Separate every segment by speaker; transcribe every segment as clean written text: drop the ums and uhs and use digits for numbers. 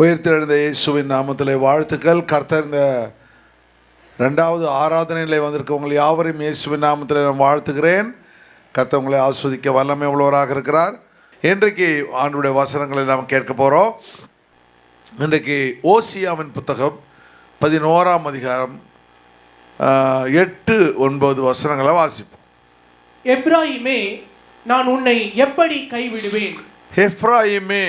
Speaker 1: உயிர்த்தெழுந்த இயேசுவின் நாமத்திலே வாழ்த்துக்கள். கர்த்தர் இந்த 2வது ஆராதனையில் வந்திருக்கவங்க யாவரையும் இயேசுவின் நாமத்தில் நான் வாழ்த்துகிறேன். கர்த்தர் உங்களை ஆஸ்வதிக்க வல்லமை உள்ளவராக இருக்கிறார். இன்றைக்கு ஆண்டுடைய வசனங்களை நாம் கேட்க போகிறோம். இன்றைக்கு ஓசியாவின் புத்தகம் 11ஆம் அதிகாரம் 8-9 வசனங்களை வாசிப்போம்.
Speaker 2: எப்ராயிமே, நான் உன்னை எப்படி கைவிடுவேன்?
Speaker 1: எப்ராயிமே,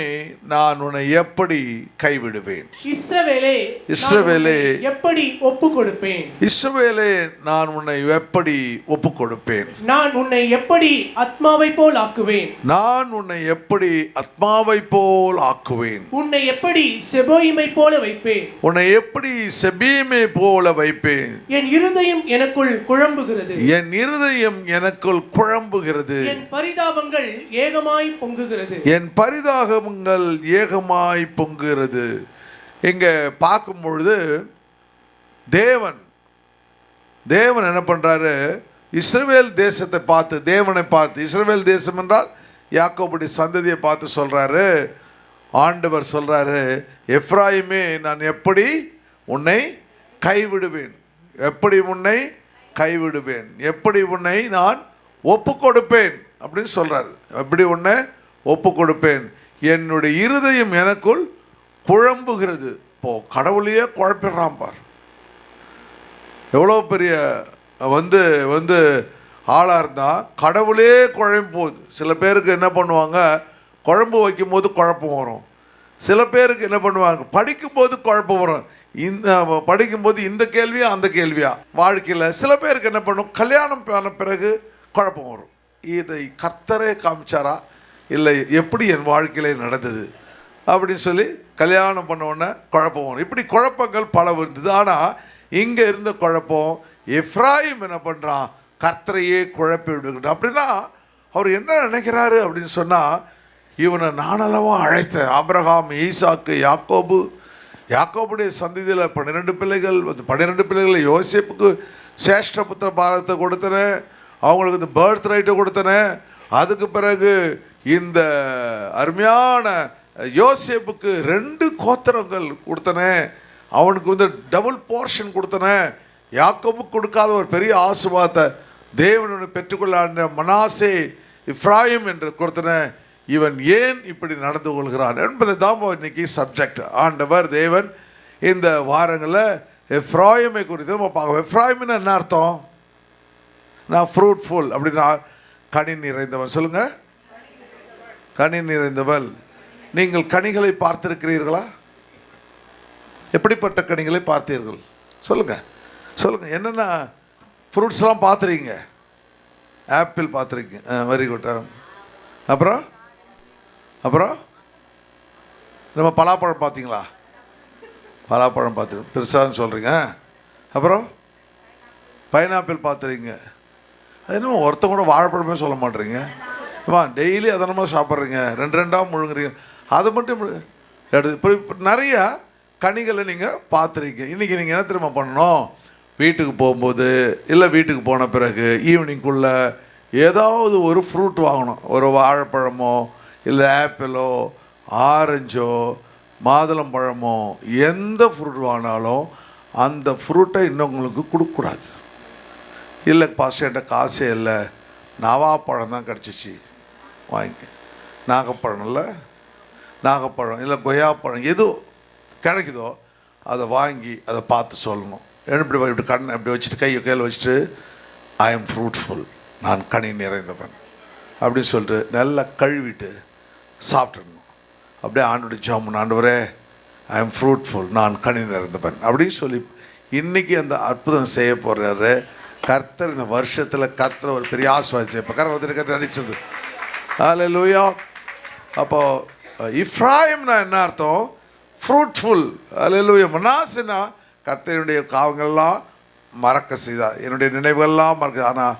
Speaker 1: நான் உன்னை எப்படி கைவிடுவேன்?
Speaker 2: இஸ்ரவேலே, எப்படி ஒப்பு கொடுப்பேன்?
Speaker 1: இஸ்ரவேலே, நான் உன்னை எப்படி ஒப்பு கொடுப்பேன்?
Speaker 2: நான் உன்னை எப்படி ஆத்மாவை போல் ஆக்குவேன்?
Speaker 1: நான் உன்னை எப்படி ஆத்மாவை போல் ஆக்குவேன்?
Speaker 2: உன்னை எப்படி செபோயிமை போல வைப்பேன்?
Speaker 1: உன்னை எப்படி செபீமை போல வைப்பேன்?
Speaker 2: என் இருதயம் எனக்குள் குழம்புகிறது.
Speaker 1: என் இருதயம் எனக்குள் குழம்புகிறது.
Speaker 2: என் பரிதாபங்கள் ஏகமாய் பொங்குகிறது.
Speaker 1: என் பரிதாபங்கள் ஏகமாய் பொங்குகிறது. இங்கே பார்க்கும் பொழுது தேவன் என்ன பண்றாரு? இஸ்ரவேல் தேசத்தை பார்த்து, தேவனை பார்த்து, இஸ்ரவேல் தேசம் என்றால் யாக்கோபுடைய சந்ததியை பார்த்து சொல்றாரு. ஆண்டவர் சொல்றாரு, எப்ராயிமே, நான் எப்படி உன்னை கைவிடுவேன்? எப்படி உன்னை கைவிடுவேன்? எப்படி உன்னை நான் ஒப்பு கொடுப்பேன் அப்படின்னு சொல்றாரு. எப்படி உன்னை ஒப்பு கொடுப்பேன்? என்னுடைய இருதயம் எனக்குள் குழம்புகிறது. இப்போ கடவுளையே குழப்பிடுறான் பார். எவ்வளோ பெரிய வந்து ஆளாக இருந்தால் கடவுளே குழம்பு போகுது. சில பேருக்கு என்ன பண்ணுவாங்க, குழம்பு வைக்கும் போது குழப்பம் வரும். சில பேருக்கு என்ன பண்ணுவாங்க, படிக்கும்போது குழப்பம் வரும். படிக்கும்போது இந்த கேள்வியா அந்த கேள்வியா. வாழ்க்கையில் சில பேருக்கு என்ன பண்ணும், கல்யாணம் பண்ண பிறகு குழப்பம் வரும். இதை கர்த்தரே காமிச்சாரா, இல்லை எப்படி என் வாழ்க்கையில் நடந்தது அப்படின்னு சொல்லி கல்யாணம் பண்ண உடனே குழப்பம் வரும். இப்படி குழப்பங்கள் பல இருந்தது. ஆனால் இங்கே இருந்த குழப்பம், எப்ராயிம் என்ன பண்ணுறான், கர்த்தரையே குழப்பி விடுகிறான். அப்படின்னா அவர் என்ன நினைக்கிறாரு அப்படின்னு சொன்னால், இவனை நானளவா அழைத்த ஆபிரகாம், ஈசாக்கு, யாக்கோபுடைய சந்ததியில் 12 பிள்ளைகள். 12 பிள்ளைகள் யோசேப்புக்கு சேஷ்ட புத்திர பாரத்தை கொடுத்தனேன், அவங்களுக்கு இந்த பர்த் ரைட்டை கொடுத்தனேன். அதுக்கு பிறகு இந்த அருமையான யோசேப்புக்கு 2 கோத்திரங்கள் கொடுத்தனே, அவனுக்கு வந்து டபுள் போர்ஷன் கொடுத்தனே. யாக்கோபுக்கு கொடுக்காத ஒரு பெரிய ஆசீர்வாதத்தை தேவன் பெற்றுக்கொள்ள மனாசே, எப்ராயிம் என்று கொடுத்தன. இவன் ஏன் இப்படி நடந்து கொள்கிறான் என்பதை தான் இன்னைக்கு சப்ஜெக்ட். ஆண்டவர் தேவன் இந்த வாரங்களில் எப்ராயிமை குறித்து நம்ம பார்க்க. எப்ராயிம்னு என்ன அர்த்தம்? நான் ஃப்ரூட்ஃபுல் அப்படின்னா கனி நிறைந்தவன். சொல்லுங்க, கனி நிறைந்தவள். நீங்கள் கனிகளை பார்த்திருக்கிறீர்களா? எப்படிப்பட்ட கனிகளை பார்த்தீர்கள்? சொல்லுங்க சொல்லுங்க. என்னென்ன ஃப்ரூட்ஸ்லாம் பார்த்துறீங்க? ஆப்பிள் பார்த்துருக்கீங்க, வெரி குட். அப்புறம் நம்ம பலாப்பழம் பார்த்தீங்களா? பலாப்பழம் பார்த்து பெருசாக சொல்கிறீங்க. அப்புறம் பைனாப்பிள் பார்த்துறீங்க. அது என்னமோ ஒருத்தங்க கூட வாழைப்பழமே சொல்ல மாட்டேறீங்க. டெய்லி அதனமா சாப்பிட்றீங்க, 2 முழுங்குறீங்க. அதை மட்டும் எடுத்து இப்போ நிறையா கனிகளை நீங்கள் பார்த்துறீங்க. இன்றைக்கி நீங்கள் என்ன திரும்ப பண்ணணும்? வீட்டுக்கு போகும்போது இல்லை வீட்டுக்கு போன பிறகு ஈவினிங்குள்ளே ஏதாவது ஒரு ஃப்ரூட் வாங்கணும். ஒரு வாழைப்பழமோ இல்லை ஆப்பிளோ ஆரஞ்சோ மாதுளம்பழமோ எந்த ஃப்ரூட் வாங்கினாலும் அந்த ஃப்ரூட்டை இன்னொங்களுக்கு கொடுக்கக்கூடாது. இல்லை பாஸ்டர், என்கிட்ட காசே இல்லை, நவாப்பழம் தான் கிடச்சிச்சு, வாங்கிக்க. நாகப்பழம் இல்லை, நாகப்பழம் இல்லை, கொய்யாப்பழம் எது கிடைக்குதோ அதை வாங்கி அதை பார்த்து சொல்லணும். இப்படி கண்ணை அப்படி வச்சுட்டு கையில் வச்சுட்டு, ஐ எம் ஃப்ரூட்ஃபுல், நான் கனி நிறைந்தவன் அப்படின்னு சொல்லிட்டு நல்லா கழுவிட்டு சாப்பிட்டுடணும். அப்படியே ஆண்டோடைய ஜாமுன், ஆண்டவரே ஐ எம் ஃப்ரூட்ஃபுல், நான் கனி நிறைந்தவன் அப்படின்னு சொல்லி இன்றைக்கி அந்த அற்புதம் செய்ய போகிறாரு கர்த்தர். இந்த வருஷத்தில் கர்த்தர் ஒரு பெரிய ஆசீர்வாதம் இப்போ கர்த்தர் நடிச்சது. அல்லேலூயா. அப்போது எப்ராயிம்னா என்ன அர்த்தம்? ஃப்ரூட்ஃபுல். அல்லேலூயா. மனாசேனா கர்த்தருடைய காவங்கள்லாம் மறக்க செய்தார், என்னுடைய நினைவுகள்லாம் மறக்க, ஆனால்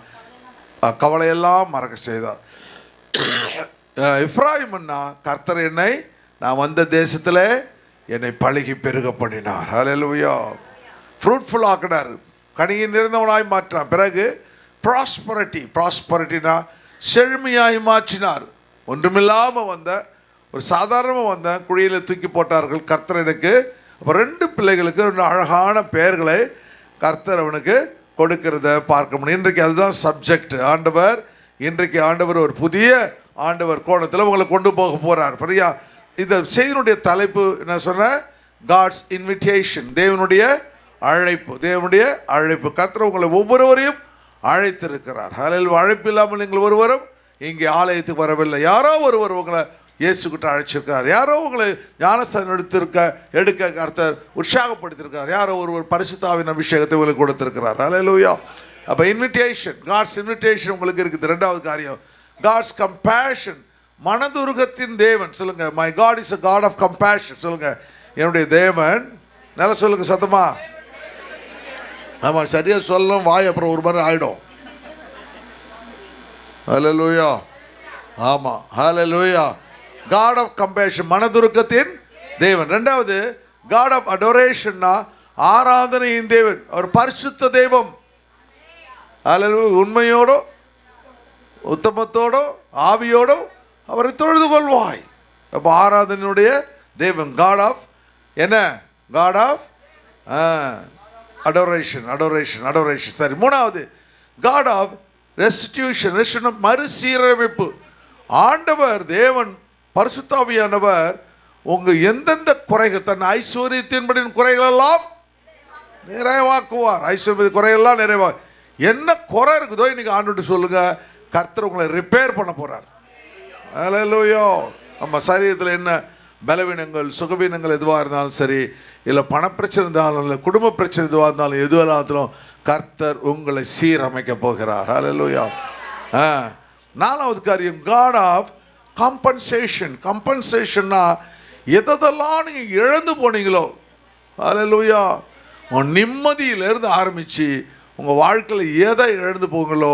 Speaker 1: கவலையெல்லாம் மறக்க செய்தார். எப்ராயிம்னா கர்த்தர் என்னை, நான் வந்த தேசத்தில் என்னை பழகி பெருக பண்ணினார். அல்லேலூயா. ஃப்ரூட்ஃபுல் ஆக்கினார், கனியை நிறைந்தவனாய் மாற்றினார். பிறகு ப்ராஸ்பரிட்டினா செழுமையாய் மாற்றினார். ஒன்றுமில்லாமல் வந்த ஒரு சாதாரணமாக வந்தேன், குழியில் தூக்கி போட்டார்கள். கர்த்தர் எனக்கு அப்போ 2 பிள்ளைகளுக்கு 2 அழகான பெயர்களை கர்த்தர் அவனுக்கு கொடுக்கிறத பார்க்க முடியும். இன்றைக்கு அதுதான் சப்ஜெக்ட். இன்றைக்கு ஆண்டவர் ஒரு புதிய கோணத்தில் உங்களை கொண்டு போக போகிறார். சரியா? இந்த செய்தியினுடைய தலைப்பு என்ன சொன்னேன்? காட்ஸ் இன்விடேஷன், தேவனுடைய அழைப்பு. கர்த்தர் உங்களை ஒவ்வொருவரையும் அழைத்திருக்கிறார். அதில் அழைப்பு இல்லாமல் நீங்கள் ஒருவரும் இங்கே ஆலயத்துக்கு வரவில்லை. யாரோ ஒருவர் உங்களை இயேசுகிட்ட அழைச்சிருக்கார். யாரோ உங்களை ஞானஸ்தானம் எடுக்க கர்த்தர் உற்சாகப்படுத்தியிருக்கார். யாரோ ஒருவர் பரிசுத்த ஆவியின் அபிஷேகத்தை உங்களுக்கு கொடுத்திருக்கிறார். ஹல்லேலூயா. அப்போ இன்விடேஷன், காட்ஸ் இன்விடேஷன் உங்களுக்கு இருக்குது. 2வது காரியம், காட்ஸ் கம்பேஷன், மனதுருகத்தின் தேவன். சொல்லுங்க, my God is a God of compassion. சொல்லுங்க, என்னுடைய தேவன். நல்லா சொல்லுங்க சத்தமா. ஆமாம், சரியாக சொல்லணும், வாய் அப்புறம் ஒரு மாதிரி ஆகிடும். ஹல்லேலூயா. ஆமாம், ஹல்லேலூயா. God of compassion, மனதுருக்கத்தின் தேவன். 2வது, God of adorationனா ஆராதனையின் தேவன். அவர் பரிசுத்த தெய்வம். ஹல்லேலூயா. உண்மையோடோ உத்தமத்தோடோ ஆவியோடோ அவரை தொழுது கொள்வாய். அப்போ ஆராதனையுடைய தேவன். God of என்ன? God of adoration. சரி, 3வது, God of restitution, மறுசீரமைப்பு. ஆண்டவர் தேவன் பரிசுத்த ஆவியானவர் உங்க எந்தெந்த குறைகள், தன் ஐஸ்வர்யத்தின்படி குறைகளெல்லாம் நிறைவாக்குவார். ஐஸ்வர்ய குறைகள்லாம் நிறைவா. என்ன குறை இருக்குதோ இன்னைக்கு ஆண்டுட்டு சொல்லுங்க, கர்த்தர் உங்களை ரிப்பேர் பண்ண போறார். ஹல்லேலூயா. நம்ம சரீரத்தில் என்ன பலவீனங்கள், சுகவீனங்கள் எதுவாக இருந்தாலும் சரி, இல்லை பணப்பிரச்சனை இருந்தாலும், இல்லை குடும்ப பிரச்சனை எதுவாக இருந்தாலும், எதுவாக கர்த்தர் உங்களை சீரமைக்க போகிறார். ஹல்லேலூயா. 4வது காரியம், God of compensation. கம்பன்சேஷன்னா எதெல்லாம் நீங்கள் இழந்து போனீங்களோ, ஹல்லேலூயா, உங்கள் நிம்மதியிலிருந்து ஆரம்பித்து உங்கள் வாழ்க்கையில் எதை இழந்து போங்களோ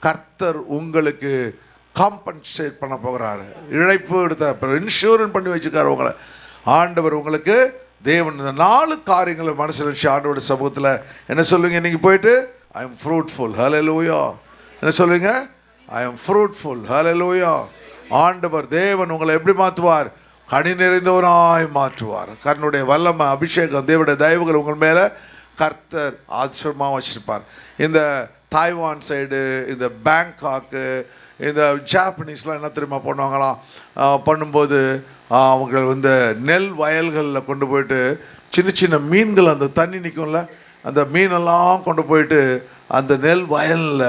Speaker 1: கர்த்தர் உங்களுக்கு காம்பன்சேட் பண்ண போகிறாரு. இழைப்பு எடுத்த இன்சூரன்ஸ் பண்ணி வச்சுக்கார் உங்களை ஆண்டவர். உங்களுக்கு தேவன் இந்த 4 காரியங்களை மனசில் வச்சு ஆண்டவருடைய சமூகத்தில் என்ன சொல்லுவீங்க? நீங்கள் போயிட்டு ஐ எம் ஃப்ரூட்ஃபுல். ஹல்லேலூயா. என்ன சொல்லுவீங்க? I am fruitful. ஹல்லேலூயா. ஆண்டவர் தேவன் உங்களை எப்படி மாற்றுவார்? கனி நிறைந்தவராய் மாற்றுவார். கர்த்தருடைய வல்லமை, அபிஷேகம், தேவனுடைய தயவுகள் உங்கள் மேலே கர்த்தர் ஆச்சரியமாக வச்சிருப்பார். இந்த தாய்வான் சைடு, இந்த பேங்காக்கு, இந்த ஜாப்பனீஸ்லாம் என்ன தெரியுமா பண்ணுவாங்களாம்? பண்ணும்போது அவங்க நெல் வயல்களில் கொண்டு போயிட்டு சின்ன சின்ன மீன்கள், அந்த தண்ணி நிற்கும்ல, அந்த மீனெல்லாம் கொண்டு போயிட்டு அந்த நெல் வயலில்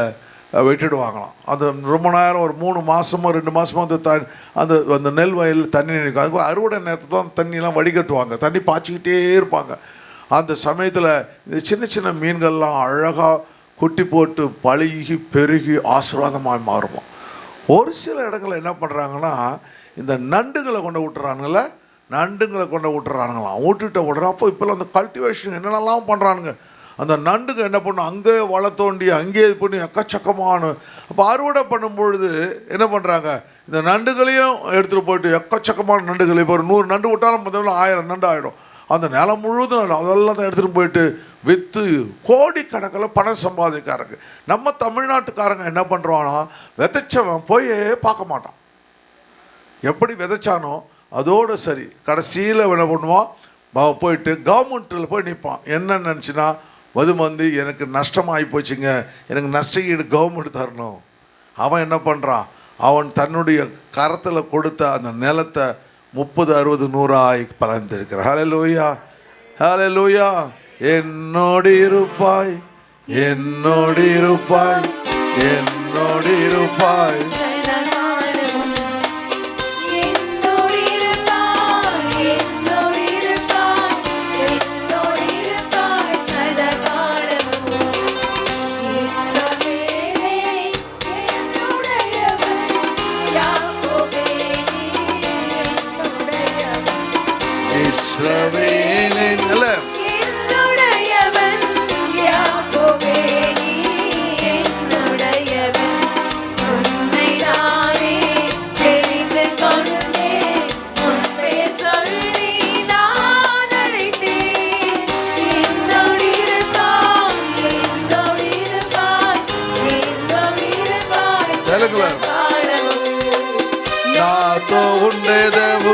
Speaker 1: விட்டுடுவாங்களாம். அது ரொம்ப நேரம், ஒரு 3 மாதமோ 2 மாதமோ அந்த அந்த நெல் வயலில் தண்ணி நிற்கும். அதுக்கு அறுவடை நேரத்தில் தான் தண்ணியெலாம் வடிகட்டுவாங்க, தண்ணி பாய்ச்சிக்கிட்டே இருப்பாங்க. அந்த சமயத்தில் இந்த சின்ன சின்ன மீன்கள்லாம் அழகாக குட்டி போட்டு பழுகி பெருகி ஆசீர்வாதமாக மாறுமா. ஒரு சில இடங்களில் என்ன பண்ணுறாங்கன்னா, இந்த நண்டுங்களை கொண்டு விட்டுறானுங்களாம். விட்டுட்ட உடனே அப்போ இப்போல்லாம் அந்த கல்டிவேஷன் என்னென்னலாம் பண்ணுறானுங்க. அந்த நண்டுங்க என்ன பண்ணும், அங்கே வள தோண்டி அங்கேயே இது பண்ணி எக்கச்சக்கமான. அப்போ அறுவடை பண்ணும்பொழுது என்ன பண்ணுறாங்க, இந்த நண்டுகளையும் எடுத்துகிட்டு போயிட்டு எக்கச்சக்கமான நண்டுகள், இப்போ ஒரு 100 நண்டு விட்டாலும் முதல்ல 1000 நண்டு ஆகிடும். அந்த நிலம் முழுவதும் அதெல்லாம் தான் எடுத்துகிட்டு போயிட்டு விற்று கோடிக்கணக்கில் பணம் சம்பாதிக்காரங்க. நம்ம தமிழ்நாட்டுக்காரங்க என்ன பண்ணுறான்னா, விதைச்சவன் போய் பார்க்க மாட்டான். எப்படி விதைச்சானோ அதோடு சரி, கடைசியில் என்ன பண்ணுவான், போயிட்டு கவர்மெண்ட்டில் போய் நிற்பான். என்ன நினச்சின்னா, மதுமந்தி எனக்கு நஷ்டமாகி போச்சுங்க, எனக்கு நஷ்ட ஈடு கவர்மெண்ட் தரணும். அவன் என்ன பண்ணுறான், அவன் தன்னுடைய கரத்தில் கொடுத்த அந்த நிலத்தை 30, 60, 100 பலர்ந்திருக்கிறார். ஹல்லேலூயா. ஹல்லேலூயா. என்னோடு இருப்பாய், என்னோடு இருப்பாய், என்னோடு இருப்பாய். నాతో ఉండేదేవు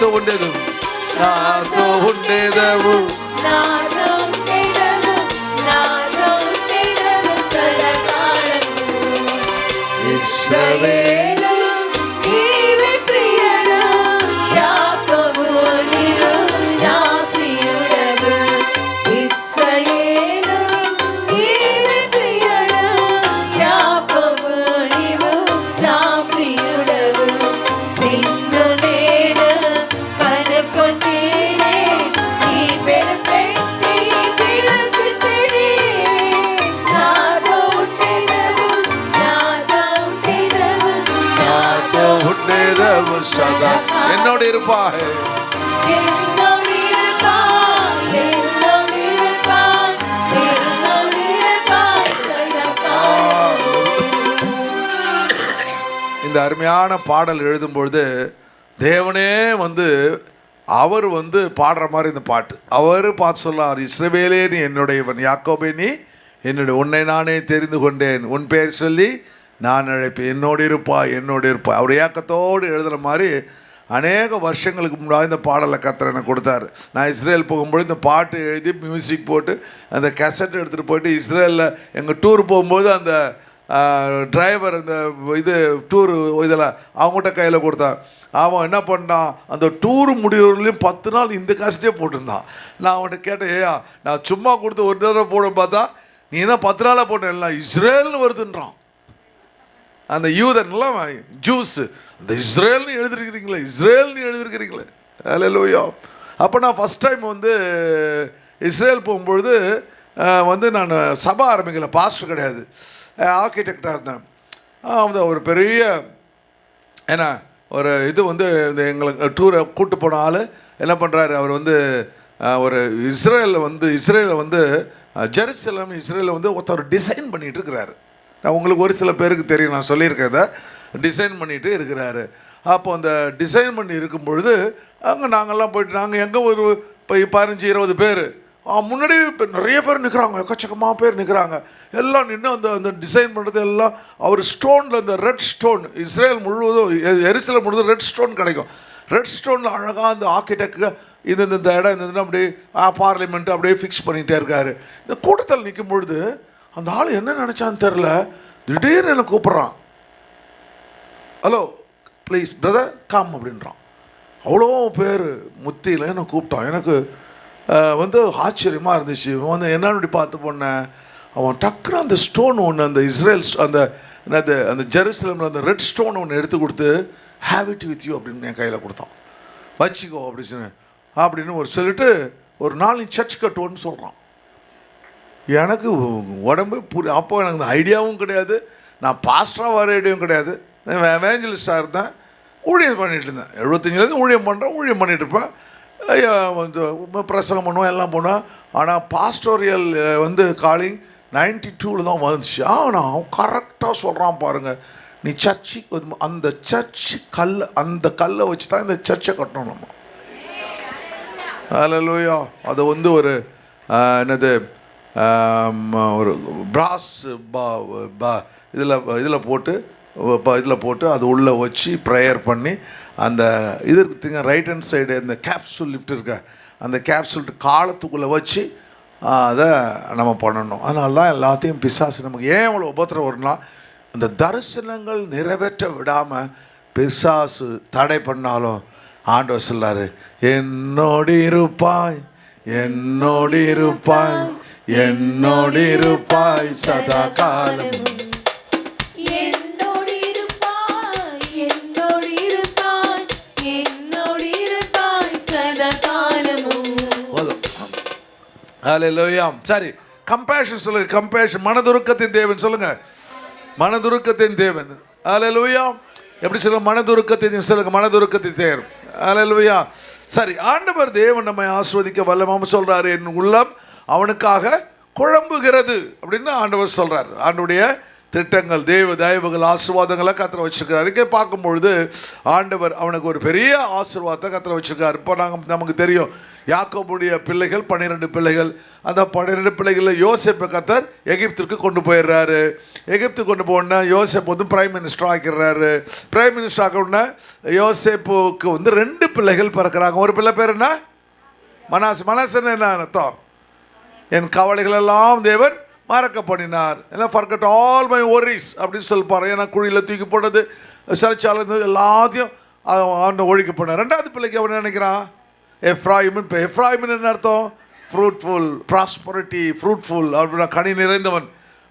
Speaker 1: నాతో ఉండేదు నాతో ఉండేదవు
Speaker 3: ఇశ్రాయేలు నీవే ప్రియుడు యాకోబు నీవు నా ప్రియుడవు ఇశ్రాయేలు నీవే ప్రియుడు యాకోబు నీవు నా ప్రియుడవు నిన్ను నేను కనుకొంటినే నీ పేరు పెట్టి పిలుస్తుతిని నాతో ఉండేదవు
Speaker 1: నాతో ఉండేదవు సదా என்னோடு இருப்பாய்
Speaker 3: என்னோடு இருப்பாய் என்னோடு இருப்பாய் என்னோடு இருப்பாய் சதாகாலம்.
Speaker 1: இந்த அருமையான பாடல் எழுதும்பொழுது தேவனே வந்து அவர் வந்து பாடுற மாதிரி இந்த பாட்டு அவர் பார்த்து சொல்லார், இஸ்ரவேலே நீ என்னுடையவன், யாக்கோபே நீ என்னுடைய, உன்னை நானே தெரிந்து கொண்டேன், உன் பேர் சொல்லி நான் அழைப்பேன், என்னோடு இருப்பாய் என்னோடு இருப்பாய். அவர் ஏக்கத்தோடு எழுதுகிற மாதிரி அநேக வருஷங்களுக்கு முன்னாடி இந்த பாடலை கர்த்தர் எனக்கு கொடுத்தாரு. நான் இஸ்ரேல் போகும்போது இந்த பாட்டு எழுதி மியூசிக் போட்டு அந்த கேசட் எடுத்துகிட்டு போயிட்டு இஸ்ரேலில் எங்கள் டூர் போகும்போது அந்த டிரைவர் இந்த இது டூரு இதில் அவங்ககிட்ட கையில் கொடுத்தான். அவன் என்ன பண்ணான், அந்த டூர் முடிவுலையும் 10 நாள் இந்த காசட்டே போட்டிருந்தான். நான் அவன்கிட்ட கேட்டேன், ஏயா நான் சும்மா கொடுத்து ஒரு தடவை போட பார்த்தா நீ என்ன 10 நாளாக போட்டேன், எல்லாம் இஸ்ரேல்னு வருதுன்றான். அந்த யூதன்லாம் ஜூஸ் அந்த இஸ்ரேல்னு எழுதிருக்கிறீங்களே, இஸ்ரேல்னு எழுதிருக்கிறீங்களே, அல்லேலூயா. அப்போ நான் ஃபஸ்ட் டைம் வந்து இஸ்ரேல் போகும்பொழுது வந்து நான் சபை ஆரம்பிக்கல, பாஸ்டர் கிடையாது, ஆர்கிடெக்டாக இருந்தேன். வந்து ஒரு பெரிய ஏன்னா ஒரு இது வந்து இந்த எங்களுக்கு டூரை கூப்பிட்டு போன ஆள் என்ன பண்ணுறாரு, அவர் வந்து ஒரு இஸ்ரேலில் வந்து ஜெருசலம் இஸ்ரேலில் வந்து ஒருத்தர் டிசைன் பண்ணிகிட்டு இருக்கிறாரு. நான் உங்களுக்கு ஒரு சில பேருக்கு தெரியும், நான் சொல்லியிருக்கேன், இதை டிசைன் பண்ணிகிட்டு இருக்கிறாரு. அப்போ அந்த டிசைன் பண்ணி இருக்கும் பொழுது அங்கே நாங்கள்லாம் போயிட்டு நாங்கள் எங்கே ஒரு 15-20 பேர் முன்னாடி நிறைய பேர் நிற்கிறாங்க, எக்கச்சக்கமாக பேர் நிற்கிறாங்க. எல்லாம் நின்று அந்த டிசைன் பண்ணுறது எல்லாம் அவர் ஸ்டோனில் அந்த ரெட் ஸ்டோன் இஸ்ரேல் முழுவதும் எருசலேம் முழுவதும் ரெட் ஸ்டோன் கிடைக்கும். ரெட் ஸ்டோனில் அழகாக அந்த ஆர்கிடெக்ட் இந்த இடம் இந்த அப்படியே பார்லிமெண்ட்டு அப்படியே ஃபிக்ஸ் பண்ணிகிட்டே இருக்காரு. இந்த கூட்டத்தில் நிற்கும் பொழுது அந்த ஆள் என்ன நினச்சான்னு தெரில, திடீர்னு என்னை கூப்பிட்றான், ஹலோ ப்ளீஸ் பிரதர் கம் அப்படின்றான். அவ்வளோ பேர் முத்தியில் என்னை கூப்பிட்டான். எனக்கு வந்து ஆச்சரியமாக இருந்துச்சு. வந்து என்னன்னு பார்த்து போனேன், அவன் டக்குன்னு அந்த ஸ்டோன் ஒன்று அந்த இஸ்ரேல் அந்த ஜெருசலேமில் அந்த ரெட் ஸ்டோன் ஒன்று எடுத்து கொடுத்து ஹேவ் இட் வித் யூ அப்படின்னு என் கையில் கொடுத்தான். வச்சிக்கோ அப்படின்னு ஒரு சொல்லிட்டு ஒரு நாள் நீ சர்ச் கட்டுவோன்னு சொல்கிறான். எனக்கு உடம்பு அப்போ எனக்கு இந்த ஐடியாவும் கிடையாது, நான் பாஸ்டராக வர ஐடியாவும் கிடையாது, நான் எவேஞ்சலிஸ்டாக இருந்தேன், ஊழியம் பண்ணிகிட்டு இருந்தேன். 75 ஊழியம் பண்ணிகிட்டு இருப்பேன், வந்து பிரசங்கம் பண்ணுவோம் எல்லாம் பண்ணுவேன். ஆனால் பாஸ்டோரியல் வந்து காலிங் 92 தான் வந்துச்சு. ஆனால் கரெக்டாக சொல்கிறான் பாருங்கள், நீ சர்ச்சுக்கு அந்த சர்ச்சு அந்த கல்லை வச்சு தான் இந்த சர்ச்சை கட்டணும் நம்ம. அல்லேலூயா. அது வந்து ஒரு என்னது ஒரு பிராஸ் இதில் போட்டு அது உள்ளே வச்சு ப்ரேயர் பண்ணி அந்த இது இருக்குங்க ரைட் ஹேண்ட் சைடு இந்த கேப்சூல் லிஃப்ட் இருக்க அந்த கேப்சூல் காலத்துக்குள்ளே வச்சு அதை நம்ம பண்ணணும். அதனால தான் எல்லாத்தையும் பிசாசு நமக்கு ஏன் அவ்வளோ உபத்திரம் வரும்னா, அந்த தரிசனங்கள் நிறைவேற்ற விடாமல் பிசாசு தடை பண்ணாலும் ஆண்டவர் சொல்லாரு, என்னோடு இருப்பாய் என்னோடு இருப்பாய் என்னோடு இருப்பாய் சதா காலம். ஹல்லேலூயா. சரி, கம்பேஷன் சொல்லுங்க, கம்பேஷன் மனதுருக்கத்தின் தேவன் சொல்லுங்க, மனதுருக்கத்தின் தேவன். ஹல்லேலூயா. எப்படி சொல்லுங்க, மனதுருக்கத்தின் சொல்லுங்க, மனதுருக்கத்தின் தேவன். ஹல்லேலூயா. சரி, ஆண்டவர் தேவன் நம்மை ஆஸ்வதிக்க வல்லமாம் சொல்றாரு, என் உள்ளம் அவனுக்காக குழம்புகிறது அப்படின்னு ஆண்டவர் சொல்றாரு. ஆண்டவருடைய திட்டங்கள், தேவ தயவுகள், ஆசீர்வாதங்களை கர்த்தர் வச்சிருக்கிறார். இங்கே பார்க்கும்பொழுது ஆண்டவர் அவனுக்கு ஒரு பெரிய ஆசீர்வாதத்தை கர்த்தர் வச்சிருக்கார். இப்போ நமக்கு தெரியும் யாக்கோபுடைய பிள்ளைகள் 12 பிள்ளைகள். அந்த 12 பிள்ளைகளில் யோசேப்பை கர்த்தர் எகிப்திற்கு கொண்டு போயிடுறாரு. எகிப்துக்கு கொண்டு போனா யோசேப்பு வந்து பிரைம் மினிஸ்டர் ஆக்கிடுறாரு. பிரைம் மினிஸ்டர் ஆக்கணுன்னா யோசேப்புக்கு வந்து 2 பிள்ளைகள் பிறக்கிறாங்க. ஒரு பிள்ளை பேர் என்ன? மனாசே. மனாசேன்னு என்ன அர்த்தம்? என் கவலைகள் எல்லாம் தேவன் மறக்க பண்ணினார். எல்லாம் ஃபர்கட் ஆல் மை ஒரிஸ் அப்படின்னு சொல்லிப்பாரு. ஏன்னா குழியில் தூக்கி போட்டது, சிறைச்சாலை எல்லாத்தையும் ஆண்டு ஒழிக்க போனார். 2வது பிள்ளைக்கு அவன் நினைக்கிறான் எஃப்ராயிமின். இப்போ எஃப்ராயிமின் என்ன அர்த்தம்? ஃப்ரூட்ஃபுல், ப்ராஸ்பரிட்டி, ஃப்ரூட்ஃபுல் அப்படின்னா கனி நிறைந்தவன்.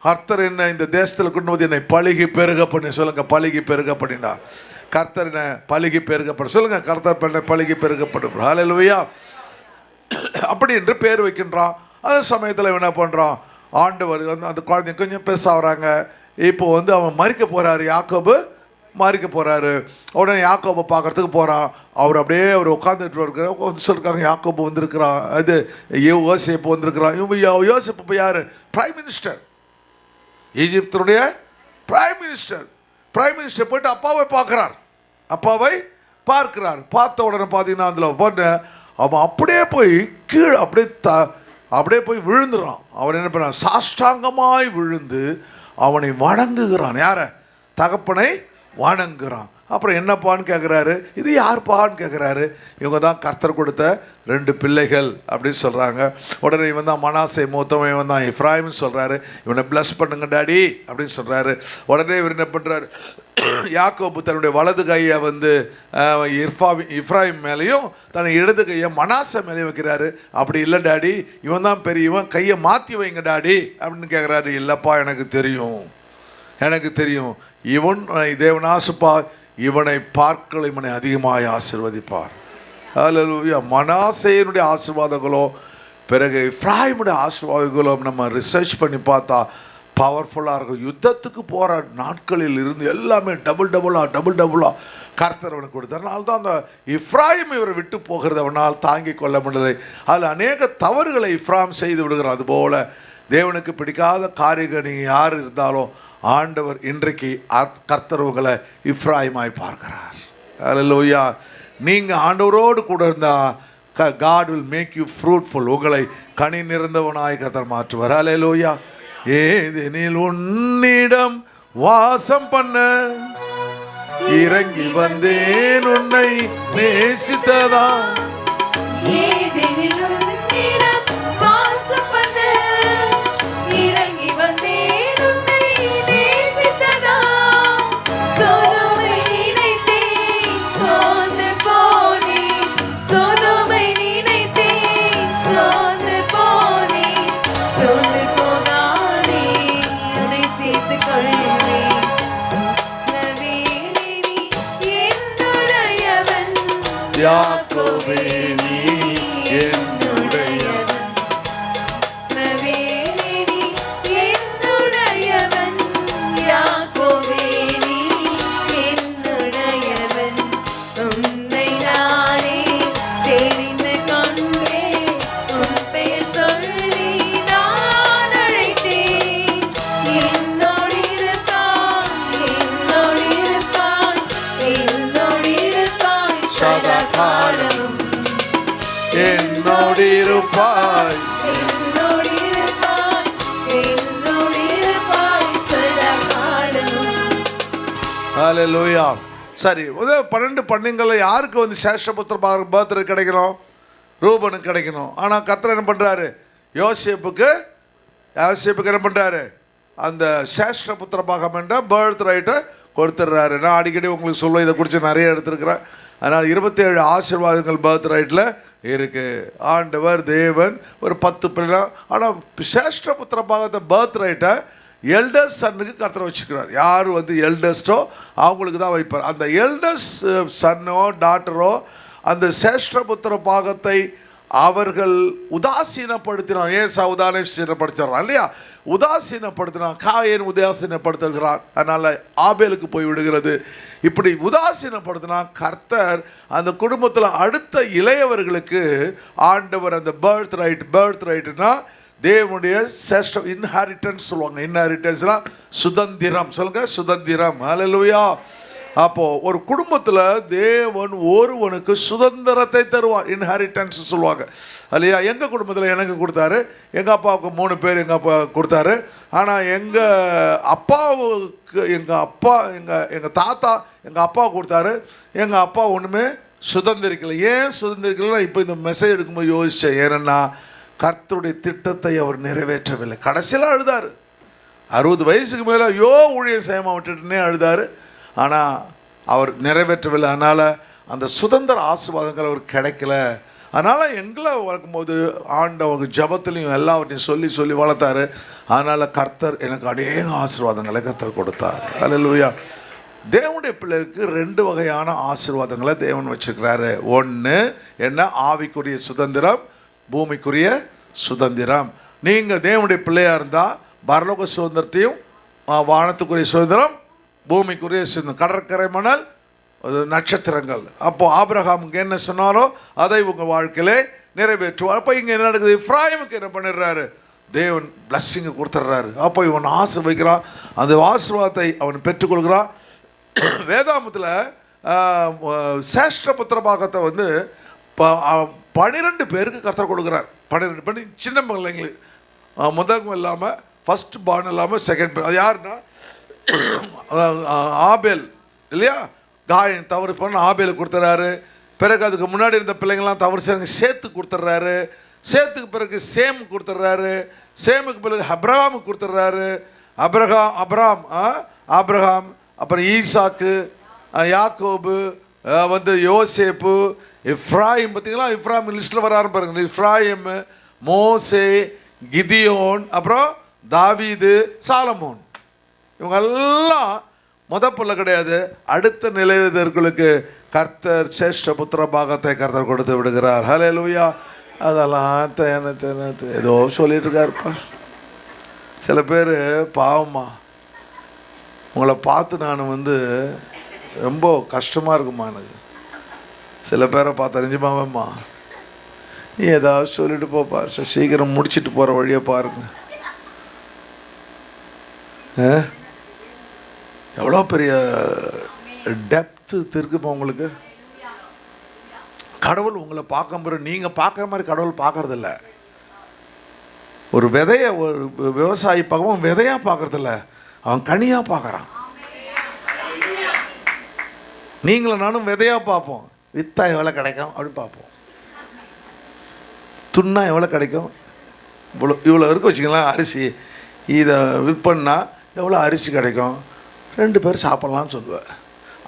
Speaker 1: கர்த்தர் என்ன இந்த தேசத்தில் கொண்டு வந்து என்னை பழுகி பெருக பண்ணி சொல்லுங்க. பழுகி பெருக பண்ணினார். கர்த்தர் என்ன பழுகி பெருகப்படும் சொல்லுங்க. கர்த்தர் பண்ண பழுகி பெருகப்படும். ஹல்லேலூயா. அப்படி என்று பேர் வைக்கின்றான். அதே சமயத்தில் என்ன பண்ணுறான்? ஆண்டவர் அந்த குழந்தை கொஞ்சம் பெருசாகிறாங்க. இப்போ வந்து அவன் மறிக்க போகிறாரு. யாக்கோபு மறிக்க போகிறாரு. உடனே யாக்கோபை பார்க்கறதுக்கு போகிறான். அவர் அப்படியே அவர் உட்காந்துட்டு இருக்கிற சொல்லிருக்காங்க யாக்கோபு வந்திருக்கிறான். இது யோசேப்பு வந்திருக்கிறான். யோசேப்பு இப்போ யார்? பிரைம் மினிஸ்டர், ஈஜிப்தினுடைய பிரைம் மினிஸ்டர். பிரைம் மினிஸ்டர் போயிட்டு அப்பாவை பார்க்குறார். அப்பாவை பார்க்கிறார். பார்த்த உடனே பார்த்தீங்கன்னா அதில் போட்டு அவன் அப்படியே போய் கீழே அப்படியே போய் விழுந்துறான். அவன் என்ன பண்ணான்? சாஷ்டாங்கமாய் விழுந்து அவனை வணங்குகிறான். யாரை? தகப்பனை வணங்குகிறான். அப்புறம் என்னப்பான்னு கேட்குறாரு. இது யார்ப்பான்னு கேட்குறாரு. இவங்க தான் கர்த்தர் கொடுத்த 2 பிள்ளைகள் அப்படின்னு சொல்கிறாங்க. உடனே இவன் தான் மனாசே மூத்தவன், இவன் தான் எஃப்ராயிம்னு சொல்கிறாரு. இவனை பிளஸ் பண்ணுங்க டாடி அப்படின்னு சொல்கிறாரு. உடனே இவர் என்ன பண்ணுறாரு? யாக்கோபு தன்னுடைய வலது கையை வந்து இஃப்ராயிம் மேலேயும் தன்னை இடது கையை மனாசே மேலேயும் வைக்கிறாரு. அப்படி இல்லை டாடி, இவன் தான் பெரியவன், கையை மாற்றி வைங்க டாடி அப்படின்னு கேட்குறாரு. இல்லைப்பா, எனக்கு தெரியும் இவன் தேவனாசுப்பா, இவனை பார்க்கல இவனை அதிகமாக ஆசீர்வதிப்பார். ஹல்லேலூயா. மனாசேயினுடைய ஆசீர்வாதங்களோ பிறகு எஃப்ராயிமுடைய ஆசீர்வாதங்களோ நம்ம ரிசர்ச் பண்ணி பார்த்தா பவர்ஃபுல்லாக இருக்கும். யுத்தத்துக்கு போகிற நாட்களில் இருந்து எல்லாமே டபுளாக கர்த்தர் அவனுக்கு கொடுத்தார். அதனால தான் அந்த எஃப்ராயிம் இவரை விட்டு போகிறது அவனால் தாங்கி கொள்ள முடியலை. அதில் அநேக தவறுகளை எஃப்ராயிம் செய்து விடுகிறார். அதுபோல் தேவனுக்கு பிடிக்காத காரியங்கள் நீங்கள் யார் இருந்தாலும் ஆண்டவர் இன்றைக்கு கர்த்தர் உங்களை எஃப்ராயிமாய் பார்க்கிறார். ஹல்லேலூயா. நீங்கள் ஆண்டவரோடு கூட இருந்தால் God will make you fruitful. உங்களை கனி நிறைந்தவனாய் கர்த்தர் மாற்றுவார். ஹல்லேலூயா. ஏதெனில் உன்னிடம் வாசம் பண்ண இறங்கி வந்தேன் உன்னை நேசித்ததா.
Speaker 3: ஏதெனில் உன்னிடம் வாசம் பண்ண இறங்கி வந்தேன் உன்னை நேசித்ததா. சோதோமை நினைத்தேன் சோர்ந்து போனேன். சோதோமை நினைத்தேன் சோர்ந்து போனேன். சோர்ந்து போகாதே உன்னை சேர்த்துக் கொள்வேன். இஸ்ரவேலே நீ என்னுடையவன்.
Speaker 1: யாக்கோபே நீ என்னுடையவன்.
Speaker 3: இஸ்ரவேலே நீ என்னுடையவன். யாக்கோபே நீ என்னுடையவன். உன்னை நானே தெரிந்து கொண்டேன். உன் பெயர் சொல்லி நான் அழைத்தேன். என்னோடு இருப்பாய், என்னோடு இருப்பாய், என்னோடு இருப்பாய் சதா காலமும்.
Speaker 1: என்னோடு இருப்பாய்.
Speaker 3: என்னோடு இருப்பாய், என்னோடு இருப்பாய் சதா காலமும்.
Speaker 1: ஹல்லேலூயா. சரி, 12 பன்னெண்டுல யாருக்கு வந்து சேஷ்டபுத்திர பர்த்டே கிடைக்கணும்? ரூபனுக்கு கிடைக்கணும். ஆனால் கர்த்தர் என்ன பண்ணுறாரு? யோசேப்புக்கு என்ன பண்ணுறாரு? அந்த சேஷ்டபுத்திர பாகம் என்ற பர்த் ரைட்டை கொடுத்துட்றாரு. நான் அடிக்கடி உங்களுக்கு சொல்லுவேன், இதை குறித்து நிறைய எடுத்துருக்கிறேன். அதனால் 27 ஆசீர்வாதங்கள் பர்த் ரைட்டில் இருக்குது. ஆண்டவர் தேவன் ஒரு 10 பிள்ளை. ஆனால் சேஷ்டபுத்திர பாகத்தை பர்த் ரைட்டை எல்டர்ஸ் சன்னுக்கு கர்த்தர் வச்சுக்கிறார். யார் வந்து எல்டர்ஸ்டோ அவங்களுக்கு தான் வைப்பார். அந்த எல்டர்ஸ் சன்னோ டாட்டரோ அந்த சேஷ்டபுத்திர பாகத்தை அவர்கள் உதாசீனப்படுத்தினான். ஏசா உதாசீனப்படுத்துறான் இல்லையா? உதாசீனப்படுத்தினான். காயன் உதாசீனப்படுத்துகிறான். அதனால் ஆபேலுக்கு போய் விடுகிறது. இப்படி உதாசீனப்படுத்தினா கர்த்தர் அந்த குடும்பத்தில் அடுத்த இளையவர்களுக்கு ஆண்டவர் அந்த பர்த் ரைட்னா தேவனுடைய சேஷ்ட இன்ஹாரிட்டன்ஸ் சொல்லுவாங்க. இன்ஹாரிட்டன்ஸ்னா சுதந்திரம். சொல்லுங்க, சுதந்திரம். ஹல்லேலூயா. அப்போ ஒரு குடும்பத்தில் தேவன் ஒருவனுக்கு சுதந்திரத்தை தருவார். இன்ஹாரிட்டன்ஸ் சொல்லுவாங்க இல்லையா? எங்கள் குடும்பத்தில் எனக்கு கொடுத்தாரு, எங்கள் அப்பாவுக்கு 3 பேர் எங்கள் அப்பா கொடுத்தாரு. ஆனால் எங்கள் அப்பாவுக்கு எங்கள் தாத்தா எங்கள் அப்பா கொடுத்தாரு. எங்கள் அப்பா ஒன்றுமே சுதந்திரிக்கலை. ஏன் சுதந்திரிக்கலைன்னா இப்போ இந்த மெசேஜ் எடுக்கும்போது யோசித்தேன். ஏன்னா கர்த்தருடைய திட்டத்தை அவர் நிறைவேற்றவில்லை. கடைசியில் அழுதார். 60 வயசுக்கு மேலே ஊழியம் செய்யாமல் விட்டுட்டுனே அழுதார். ஆனால் அவர் நிறைவேற்றவில்லை. அதனால் அந்த சுதந்திர ஆசீர்வாதங்கள் அவர் கிடைக்கல. அதனால் எங்களை வளர்க்கும்போது ஆண்டவங்க ஜபத்துலையும் எல்லாவற்றையும் சொல்லி சொல்லி வளர்த்தாரு. அதனால் கர்த்தர் எனக்கு அநேக ஆசீர்வாதங்களை கர்த்தர் கொடுத்தார். ஹல்லேலூயா. தேவனுடைய பிள்ளைக்கு 2 வகையான ஆசீர்வாதங்களை தேவன் வச்சுருக்கிறாரு. ஒன்று என்ன? ஆவிக்குரிய சுதந்திரம், பூமிக்குரிய சுதந்திரம். நீங்கள் தேவனுடைய பிள்ளையாக இருந்தால் பரலோக சுதந்திரத்தையும், வானத்துக்குரிய சுதந்திரம், பூமிக்குரிய சுதந்திரம், கடற்கரை மணல், நட்சத்திரங்கள். அப்போது ஆபிரகாமுக்கு என்ன சொன்னாரோ அதை உங்கள் வாழ்க்கையிலே நிறைவேற்றுவார். அப்போ இங்கே என்ன நடக்குது? எப்ராயிமுக்கு என்ன பண்ணிடுறாரு? தேவன் பிளஸ்ஸிங்கை கொடுத்துட்றாரு. அப்போ இவன் ஆசீர்வதிக்கிறான். அந்த ஆசீர்வாதத்தை அவன் பெற்றுக்கொள்கிறான். வேதாமத்தில் சேஷ்டபுத்திர பாகத்தை 12 பேருக்கு கர்த்தர் கொடுக்குறார். 12 பண்ணி சின்ன பிள்ளைங்களுக்கு, முதல் இல்லாமல் ஃபஸ்ட் பார்ன் இல்லாமல் செகண்ட் பார்ன். அது யாருன்னா ஆபேல் இல்லையா? காயின் தவறு பண்ண ஆபேல் கொடுத்துறாரு. பிறகு அதுக்கு முன்னாடி இருந்த பிள்ளைங்கள்லாம் தவறு செய்ய சேத்து கொடுத்துட்றாரு. சேத்துக்கு பிறகு சேம் கொடுத்துட்றாரு. சேமுக்கு பிறகு அப்ரஹாமுக்கு கொடுத்துட்றாரு. ஆபிரகாம், அப்புறம் ஈசாக்கு, யாக்கோபு, யோசேப்பு, எப்ராயிம். பார்த்தீங்களா? எப்ராயிம் லிஸ்ட்டில் வர ஆரம்பிப்பாருங்க. எப்ராயிம், மோசே, கிதியோன், அப்புறம் தாவீது, சாலமோன். இவங்கெல்லாம் புள்ள கிடையாது. அடுத்த நிலையதர்களுக்கு கர்த்தர் சேஷ்ட புத்திர பாகத்தை கர்த்தர் கொடுத்து விடுகிறார். ஹல்லேலூயா. அதெல்லாம் ஏதோ சொல்லிட்டு இருக்காருப்பா. சில பேர் பாவம்மா, உங்களை பார்த்து நான் ரொம்ப கஷ்டமாக இருக்குமா எனக்கு. சில பேரை பார்த்து அறிஞ்சுமாவேம்மா, நீ ஏதாவது சொல்லிட்டு போப்பா, சீக்கிரம் முடிச்சுட்டு போகிற வழியை பாருங்க. எவ்வளோ பெரிய டெப்த்து இருக்குப்பா உங்களுக்கு. கடவுள் உங்களை பார்க்க நீங்கள் பார்க்குற மாதிரி கடவுள் பார்க்கறதில்ல. ஒரு விதையை ஒரு விவசாயி பார்க்கவும் விதையாக பார்க்கறதில்ல, அவன் கனியாக பார்க்குறான். நீங்களும் நானும் விதையாக பார்ப்போம். விற்றா எவ்வளோ கிடைக்கும் அப்படின்னு பார்ப்போம். துண்ணா எவ்வளோ கிடைக்கும், இவ்வளோ இருக்க வச்சுக்கலாம் அரிசி, இதை விற்பன்னா எவ்வளோ அரிசி கிடைக்கும், 2 பேர் சாப்பிட்லான்னு சொல்லுவேன்.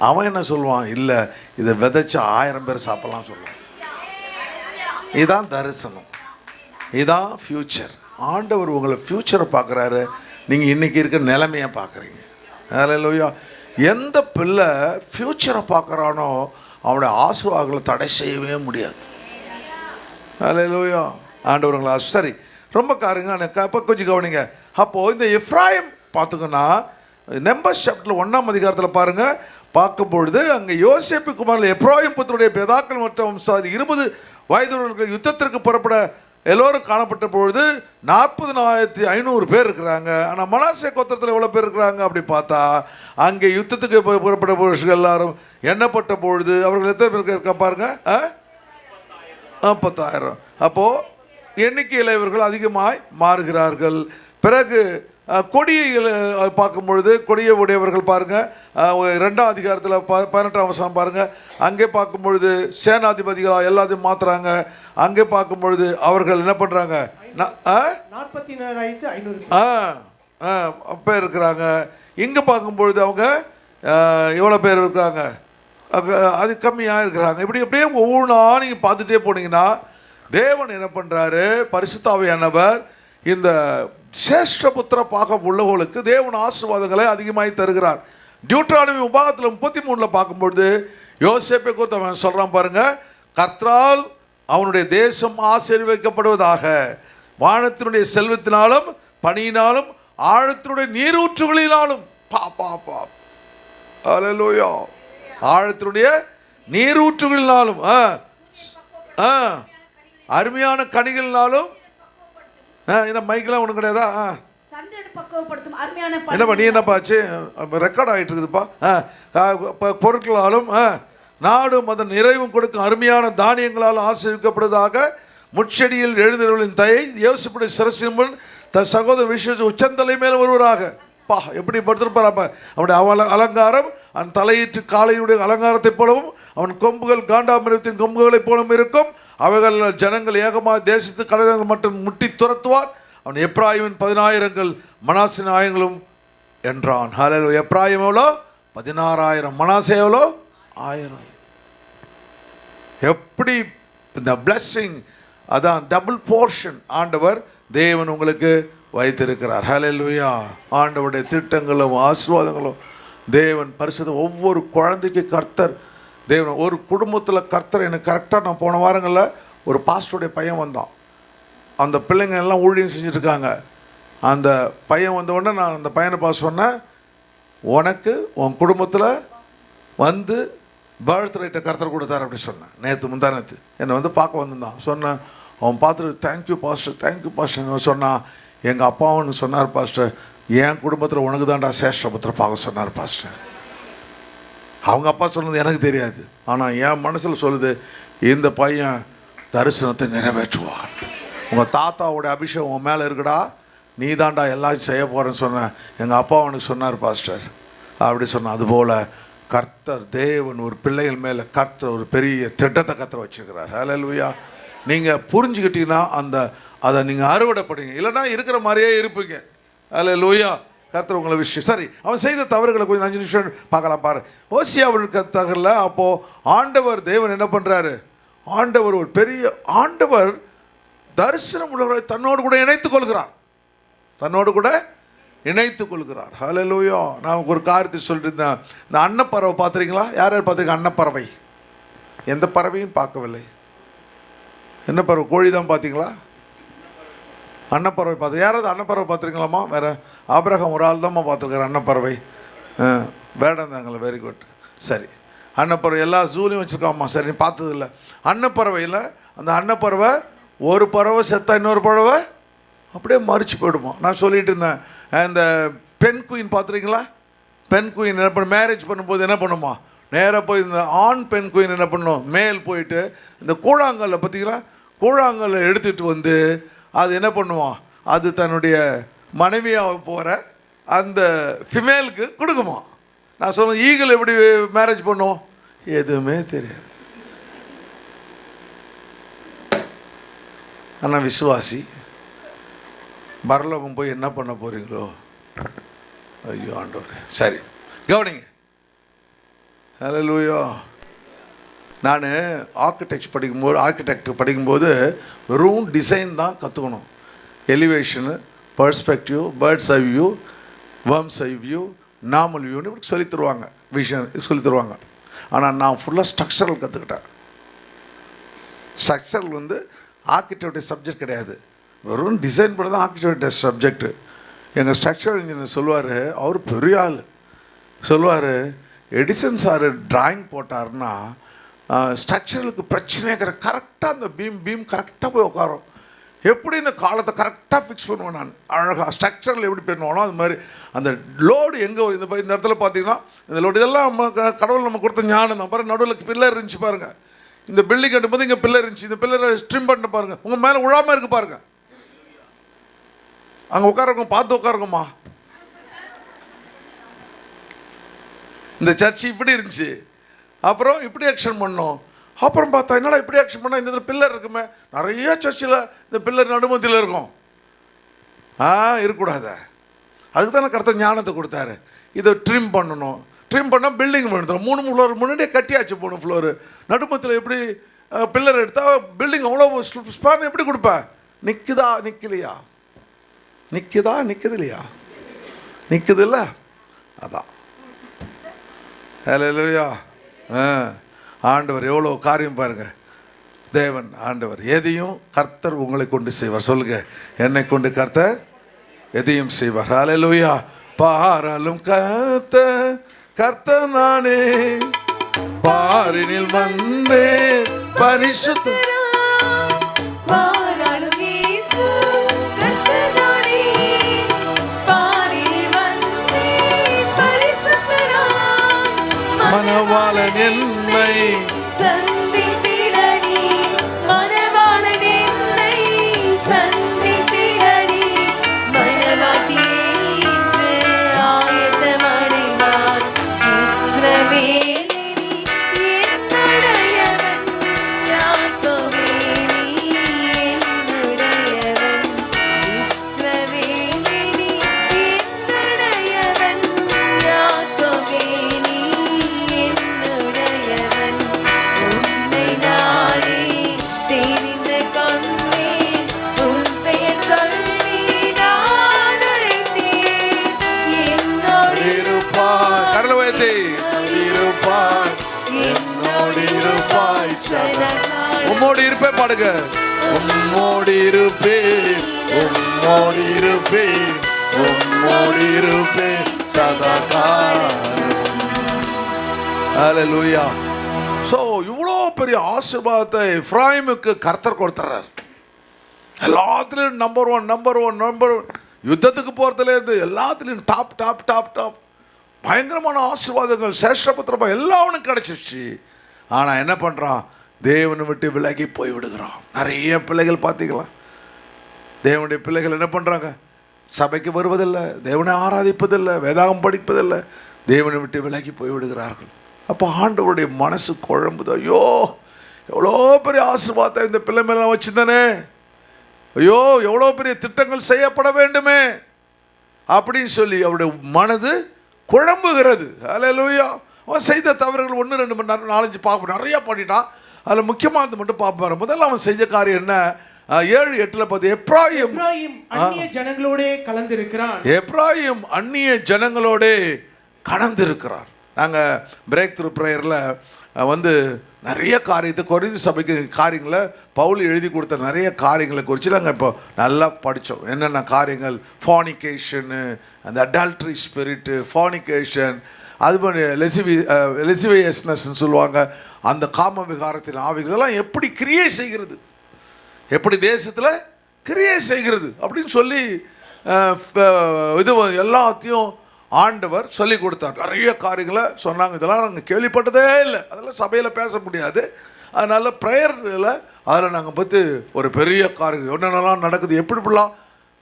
Speaker 1: அவன் என்ன சொல்லுவான்? இல்லை, இதை விதைச்சா 1000 பேர் சாப்பிட்லான்னு சொல்லுவான். இதுதான் தரிசனம், இதுதான் ஃப்யூச்சர். ஆண்டவர் உங்களை ஃப்யூச்சரை பார்க்குறாரு, நீங்கள் இன்றைக்கி இருக்க நிலைமையை பார்க்குறீங்க. ஹல்லேலூயா. எந்த பிள்ளை ஃப்யூச்சரை பார்க்குறானோ அவனுடைய ஆசீர்வாதங்களை தடை செய்யவே முடியாது. ஹல்லேலூயா. ஆண்டவருங்களா. சரி, ரொம்ப காருங்க. இப்போ கொஞ்சம் கவனிங்க. அப்போது இந்த எப்ராயிம் பார்த்துக்கோன்னா நம்பர்ஸ் சாப்டர் 1ஆம் அதிகாரத்தில் பாருங்கள். பார்க்கும்பொழுது அங்கே யோசேப்பு குமாரில் எப்ராயிம் புத்தருடைய பிதாக்கள் மற்றும் வம்சாவளி 20 வயதுள்ளவர்கள் யுத்தத்திற்கு புறப்பட எல்லோரும் காணப்பட்ட பொழுது 40,500 பேர் இருக்கிறாங்க. ஆனால் மனாசே கோத்திரத்தில் எவ்வளோ பேர் இருக்கிறாங்க அப்படி பார்த்தா அங்கே யுத்தத்துக்கு புறப்பட்ட புருஷர்கள் எல்லாரும் எண்ணப்பட்ட பொழுது அவர்கள் எத்தனை பேருக்கு இருக்கா பாருங்க? 40,000. அப்போது எண்ணிக்கையில் இவர்கள் அதிகமாய் மாறுகிறார்கள். பிறகு கொடியை பார்க்கும்பொழுது கொடியை உடையவர்கள் பாருங்கள், 2ஆம் அதிகாரத்தில் 18ஆம் வசனம் பாருங்கள். அங்கே பார்க்கும்பொழுது சேனாதிபதிகள் எல்லாத்தையும் மாற்றுறாங்க. அங்கே பார்க்கும்பொழுது அவர்கள் என்ன பண்ணுறாங்க?
Speaker 2: 44,500
Speaker 1: பேர் இருக்கிறாங்க. இங்கே பார்க்கும்பொழுது அவங்க எவ்வளோ பேர் இருக்காங்க? அது கம்மியாக இருக்கிறாங்க. இப்படி அப்படியே ஒவ்வொன்றா நீங்கள் பார்த்துட்டே போனீங்கன்னா தேவன் என்ன பண்ணுறாரு? பரிசுத்த ஆவியானவர் இந்த சேஷ்டபுத்திர பாகம் உள்ளவர்களுக்கு தேவன் ஆசீர்வாதங்களை அதிகமாகி தருகிறார். டியூட்ரானமி உபாகத்தில் 33 பார்க்கும்பொழுது யோசேப்பை குறித்து அவன் சொல்கிறான் பாருங்க, கர்த்தரால் அவனுடைய தேசம் ஆசீர்வதிக்கப்படுவதாக, வானத்தினுடைய செல்வத்தினாலும் பனியினாலும் ஆழத்தினுடைய நீரூற்றுகளினாலும். ஹல்லேலூயா. ஆழத்தினுடைய நீரூற்றுகளினாலும் அருமையான கனிகளினாலும் என்ன மைக்கெல்லாம் ஒன்றும் கிடையாதா?
Speaker 3: சந்தையோட பக்குவப்படுத்தும் அருமையான
Speaker 1: என்னப்பா நீ என்னப்பா ஆச்சு? ரெக்கார்ட் ஆகிட்டு இருக்குதுப்பா. பொருட்களாலும் நாடும் அதன் நிறைவும் கொடுக்கும் அருமையான தானியங்களால் ஆசீர்வதிக்கப்படுவதாக. முட்செடியில் எழுந்தவர்களின் தயை யோசிப்புடைய சிரசிம்பன் தன் சகோதர விஷய உச்சந்தலை மேல் வருவராக. பா எப்படி படுத்திருப்பார் அவனுடைய அலங்காரம் அவன் தலையீட்டு காளையுடைய அலங்காரத்தைப் போலவும் அவன் கொம்புகள் காண்டாமிருகத்தின் கொம்புகளைப் போலவும் இருக்கும். அவைகள் ஜனங்கள் ஏகமாக தேசத்து கலைஞர்கள் மட்டும் முட்டி துரத்துவார். அவன் எப்ராயிமின் 10,000 மனாசின் ஆயிரங்களும் என்றான். ஹல்லேலூயா. எப்ராயிம் எவ்வளோ? 16,000. மனாசே எவ்வளோ? 1000. எப்படி இந்த பிளஸ்ஸிங், அதான் டபுள் போர்ஷன் ஆண்டவர் தேவன் உங்களுக்கு வைத்திருக்கிறார். ஹல்லேலூயா. ஆண்டவருடைய திட்டங்களும் ஆசீர்வாதங்களும் தேவன் பரிசுத்த ஒவ்வொரு குழந்தைக்கு கர்த்தர் தேவன் ஒரு குடும்பத்தில் கர்த்தர் எனக்கு கரெக்டாக. நான் போன வாரங்களில் ஒரு பாஸ்டருடைய பையன் வந்தான். அந்த பிள்ளைங்க எல்லாம் ஊழியம் செஞ்சுட்ருக்காங்க. அந்த பையன் வந்த உடனே நான் அந்த பையனை பார்த்து சொன்னேன், உனக்கு உன் குடும்பத்தில் வந்து பர்த் ரைட்டை கர்த்தர் கொடுத்தார் அப்படி சொன்னேன். முந்தானத்து என்னை வந்து பார்க்க வந்திருந்தான். சொன்னேன், அவன் பார்த்துட்டு தேங்க்யூ பாஸ்டர் சொன்னான். எங்கள் அப்பாவுன்னு சொன்னார் பாஸ்டர், என் குடும்பத்தில் உனக்கு தான்டா சேஷ்டபுத்திர பார்க்க சொன்னார் பாஸ்டர். அவங்க அப்பா சொன்னது எனக்கு தெரியாது, ஆனால் என் மனசில் சொல்லுது, இந்த பையன் தரிசனத்தை நிறைவேற்றுவான். உங்கள் தாத்தாவோட அபிஷேகம் உன் மேலே இருக்குடா, நீ தாண்டா எல்லாம் செய்ய போகிறேன்னு சொன்னேன். எங்கள் அப்பா அவனுக்கு சொன்னார் பாஸ்டர் அப்படி சொன்னான். அதுபோல் கர்த்தர் தேவன் ஒரு பிள்ளைகள் மேலே கர்த்தர் ஒரு பெரிய திட்டத்தை கர்த்தர் வச்சுருக்கிறார். ஹல்லேலூயா. நீங்கள் புரிஞ்சுக்கிட்டீங்கன்னா அதை நீங்கள் அறுவடைப்படுங்க, இல்லைன்னா இருக்கிற மாதிரியே இருப்பீங்க. ஹல்லேலூயா. கர்த்தர் உங்களை விஷயம். சரி, அவன் செய்த தவறுகளை கொஞ்சம் 5 நிமிஷம் பார்க்கலாம் பாரு. ஓசியாவுக்கு தகரில் அப்போது ஆண்டவர் தேவன் என்ன பண்ணுறாரு? ஆண்டவர் ஒரு பெரிய ஆண்டவர் தரிசனம் உள்ளவரை தன்னோடு கூட இணைத்துக் கொள்கிறார். ஹல்லேலூயா. நான் ஒரு காரியத்தை சொல்லிட்டு இருந்தேன். இந்த அன்னப்பறவை பார்த்துறீங்களா? யார் யார் பார்த்துருக்கீங்க? அன்னப்பறவை. எந்த பறவையும் பார்க்கவில்லை. என்ன பறவை? கோழி தான் பார்த்தீங்களா? அன்னப்பறவை பார்த்து யாராவது அன்னப்பறவை பார்த்துருக்கீங்களாம்மா? வேறு ஆபிரகாம் ஒரு ஆள் தான்மா பார்த்துருக்காரு அன்னப்பறவை. வேடந்தாங்கள, வெரி குட். சரி, அன்னப்பறவை எல்லா ஜூலையும் வச்சுருக்காம்மா. சரி, நீ பார்த்ததில்ல. அன்னப்பறவையில் அந்த அன்னப்பறவை ஒரு பறவை செத்தா இன்னொரு பறவை அப்படியே மறிச்சு போயிடுமா. நான் சொல்லிட்டு இருந்தேன், இந்த பெண் குயின் பார்த்துருக்கீங்களா? பெண் குயின் என்ன பண்ண, மேரேஜ் பண்ணும்போது என்ன பண்ணுமா, நேராக போய் இந்த ஆண் பெண் குயின் என்ன பண்ணும், மேல் போயிட்டு இந்த கூழாங்கல்ல பார்த்தீங்களா, கூழாங்கல்லை எடுத்துகிட்டு வந்து அது என்ன பண்ணுவான், அது தன்னுடைய மனைவியாக போகிற அந்த ஃபிமேலுக்கு கொடுக்குமா. நான் சொல்லுவேன், ஈகிள் எப்படி மேரேஜ் பண்ணுவோம்? எதுவுமே தெரியாது. ஆனால் விசுவாசி பரலோகம் போய் என்ன பண்ண போகிறீங்களோ? ஐயோ ஆண்டவர். சரி, கவனிங்க. ஹல்லேலூயா. நான் ஆர்கிடெக்ட் படிக்கும்போது வெறும் டிசைன் தான் கற்றுக்கணும். எலிவேஷனு, பர்ஸ்பெக்டிவ், பேர்ட்ஸ் ஐ வியூ, வேர்ம்ஸ் ஐ வியூ, நார்மல் வியூன்னு இப்படி சொல்லி தருவாங்க, விஷன் சொல்லி தருவாங்க. ஆனால் நான் ஃபுல்லாக ஸ்ட்ரக்சரல் கற்றுக்கிட்டேன். ஸ்ட்ரக்சரல் வந்து ஆர்கிடெக்டுடைய சப்ஜெக்ட் கிடையாது, வெறும் டிசைன் பண்ண தான் ஆர்கிடெக்ட் சப்ஜெக்டு. எங்கள் ஸ்ட்ரக்சரல் இன்ஜினியர் சொல்லுவார், அவர் பெரிய ஆள், சொல்லுவார், எடிசன் சார் டிராயிங் போட்டார்னா ஸ்ட்ரக்சரலுக்கு பிரச்சனையே கிடையாது. கரெக்டாக அந்த பீம் கரெக்டாக போய் உட்காரும். எப்படி இந்த காலத்தை கரெக்டாக ஃபிக்ஸ் பண்ணுவேன் நான் அழகாக. ஸ்ட்ரக்சரில் எப்படி பண்ணுவானோ அது மாதிரி அந்த லோடு எங்கே இந்த இடத்துல பார்த்தீங்கன்னா இந்த லோடு இதெல்லாம் நம்ம கடவுள் நம்ம கொடுத்த ஞானம் தான். பாருங்கள், நடுவில் பில்லர் இருந்துச்சு பாருங்கள். இந்த பில்டிங் கட்டும்போது இங்கே பில்லர் இருந்துச்சு, இந்த பில்லரை ஸ்ட்ரிம் பண்ண பாருங்கள், உங்கள் மேலே விழாமல் இருக்குது பாருங்கள். அங்கே உட்காருங்க, பார்த்து உட்காருங்கம்மா. இந்த சர்ச்சு இப்படி இருந்துச்சு, அப்புறம் இப்படி ஆக்ஷன் பண்ணோம். அப்புறம் பார்த்தா என்னடா இப்படி ஆக்ஷன் பண்ணால் இந்த இதில் பில்லர் இருக்குமே. நிறைய சர்ச்சில் இந்த பில்லர் நடுமத்தியில் இருக்கும். இருக்கக்கூடாத. அதுக்கு தானே கரெக்டாக ஞானத்தை கொடுத்தாரு. இதை ட்ரிம் பண்ணணும். ட்ரிம் பண்ணால் பில்டிங் பண்ணுறோம். 3 ஃப்ளோர் முன்னாடியே கட்டியாச்சு 3 ஃப்ளோரு. நடுமத்தில் எப்படி பில்லர் எடுத்தால் பில்டிங் அவ்வளோ ஸ்பான் எப்படி கொடுப்ப? நிற்குதா நிற்கலையா? நிற்குது இல்லையா? நிற்குது இல்லை? அதான். ஹல்லேலூயா. ஆண்டவர் எவ்வளோ காரியம் பாருங்கள். தேவன் ஆண்டவர் எதையும் கர்த்தர் உங்களை கொண்டு செய்வார். சொல்லுங்க, என்னை கொண்டு கர்த்தர் எதையும் செய்வார். ஹல்லேலூயா. பாராலும் கர்த்தர் நானே, பாரினில் வந்தே பரிசுத்த
Speaker 3: பாராலும் இயேசு
Speaker 1: மணவாளன் என்னை
Speaker 4: சந்தித்திட நீ மணவாளன் என்னை சந்தித்திட நீ மணவாட்டியே இன்று ஆயத்தமடைவார் இஸ்ரவேலே நீ என்னுடையவன் யாக்கோபே நீ என்னுடையவன் இஸ்ரவேலே நீ என்னுடையவன் யாக்கோபே நீ என்னுடையவன் உன்னை நானே தெரிந்து கொண்டேன் உன் பெயர் சொல்லி நான் அழைத்தேன் என்னோடு
Speaker 1: இருப்பாய் கடலை வைத்தே இருப்பாய் என்னோடு இருப்பாய் சதா உம்மோடு இருப்பே பாடுங்க உம்மோடு இருப்பே உம்மோடு இருப்பே உம்மோடு இருப்பே சதா காலம் ஹல்லேலூயா ஸோ இவ்வளோ பெரிய ஆசீர்வாதத்தை எப்ராயிமுக்கு கர்த்தர் கொடுத்துறார் எல்லாத்துலேயும் நம்பர் ஒன் யுத்தத்துக்கு போகிறதுலேருந்து எல்லாத்துலேயும் டாப் பயங்கரமான ஆசீர்வாதங்கள் சேஷ்டபத்திரமா எல்லாம் அவனுக்கு கிடச்சிருச்சு. ஆனால் என்ன பண்ணுறான்? தேவனை விட்டு விலகி போய் விடுகிறான். நிறைய பிள்ளைகள் பார்த்தீங்களா? தேவனுடைய பிள்ளைகள் என்ன பண்ணுறாங்க? சபைக்கு வருவதில்லை, தேவனை ஆராதிப்பதில்லை, வேதாகம் படிப்பதில்லை, தேவனை விட்டு விலகி போய் விடுகிறார்கள். அப்போ ஆண்டவருடைய மனசு குழம்புது. ஐயோ எவ்வளோ பெரிய ஆசீர்வாதத்தை இந்த பிள்ளை மேலே வச்சுருந்தானே, ஐயோ எவ்வளோ பெரிய திட்டங்கள் செய்யப்பட வேண்டுமே அப்படின்னு சொல்லி அவருடைய மனது குழம்புகிறது. ஹல்லேலூயா. அவன் செய்த தவறுகள் 1 2 4 5 பார்ப்போம். நிறையா பண்ணிட்டான். அதில் முக்கியமானது மட்டும் பார்ப்பாரு. முதல்ல அவன் செஞ்ச காரியம் என்ன? 7 8 பார்த்து எப்ராயிம்
Speaker 2: அந்நிய ஜனங்களோடே கலந்திருக்கிறான்.
Speaker 1: எப்ராயிம் அந்நிய ஜனங்களோடே கலந்திருக்கிறார். நாங்கள் பிரேக் த்ரூ ப்ரேயரில் வந்து நிறைய காரியத்தை கொரிந்து சபைக்கு காரியங்களை பவுல் எழுதி கொடுத்த நிறைய காரியங்களை குறித்து நாங்கள் இப்போ நல்லா படித்தோம். என்னென்ன காரியங்கள்? ஃபானிகேஷனு, அந்த அடல்ட்ரி ஸ்பிரிட்டு, ஃபானிகேஷன், அது மாதிரி லெசிவியஸ்னஸ்ன்னு சொல்லுவாங்க, அந்த காம விகாரத்தின் ஆவிகள் இதெல்லாம் எப்படி கிரியை செய்கிறது, எப்படி தேசத்தில் கிரியை செய்கிறது அப்படின்னு சொல்லி இது எல்லாத்தையும் ஆண்டவர் சொல்லி கொடுத்தார். நிறைய காரியங்களை சொன்னாங்க. இதெல்லாம் நாங்கள் கேள்விப்பட்டதே இல்லை, அதெல்லாம் சபையில் பேச முடியாது. அதனால் ப்ரேயரில் அதில் நாங்கள் பற்றி ஒரு பெரிய காரியம் என்னென்னலாம் நடக்குது, எப்படிலாம்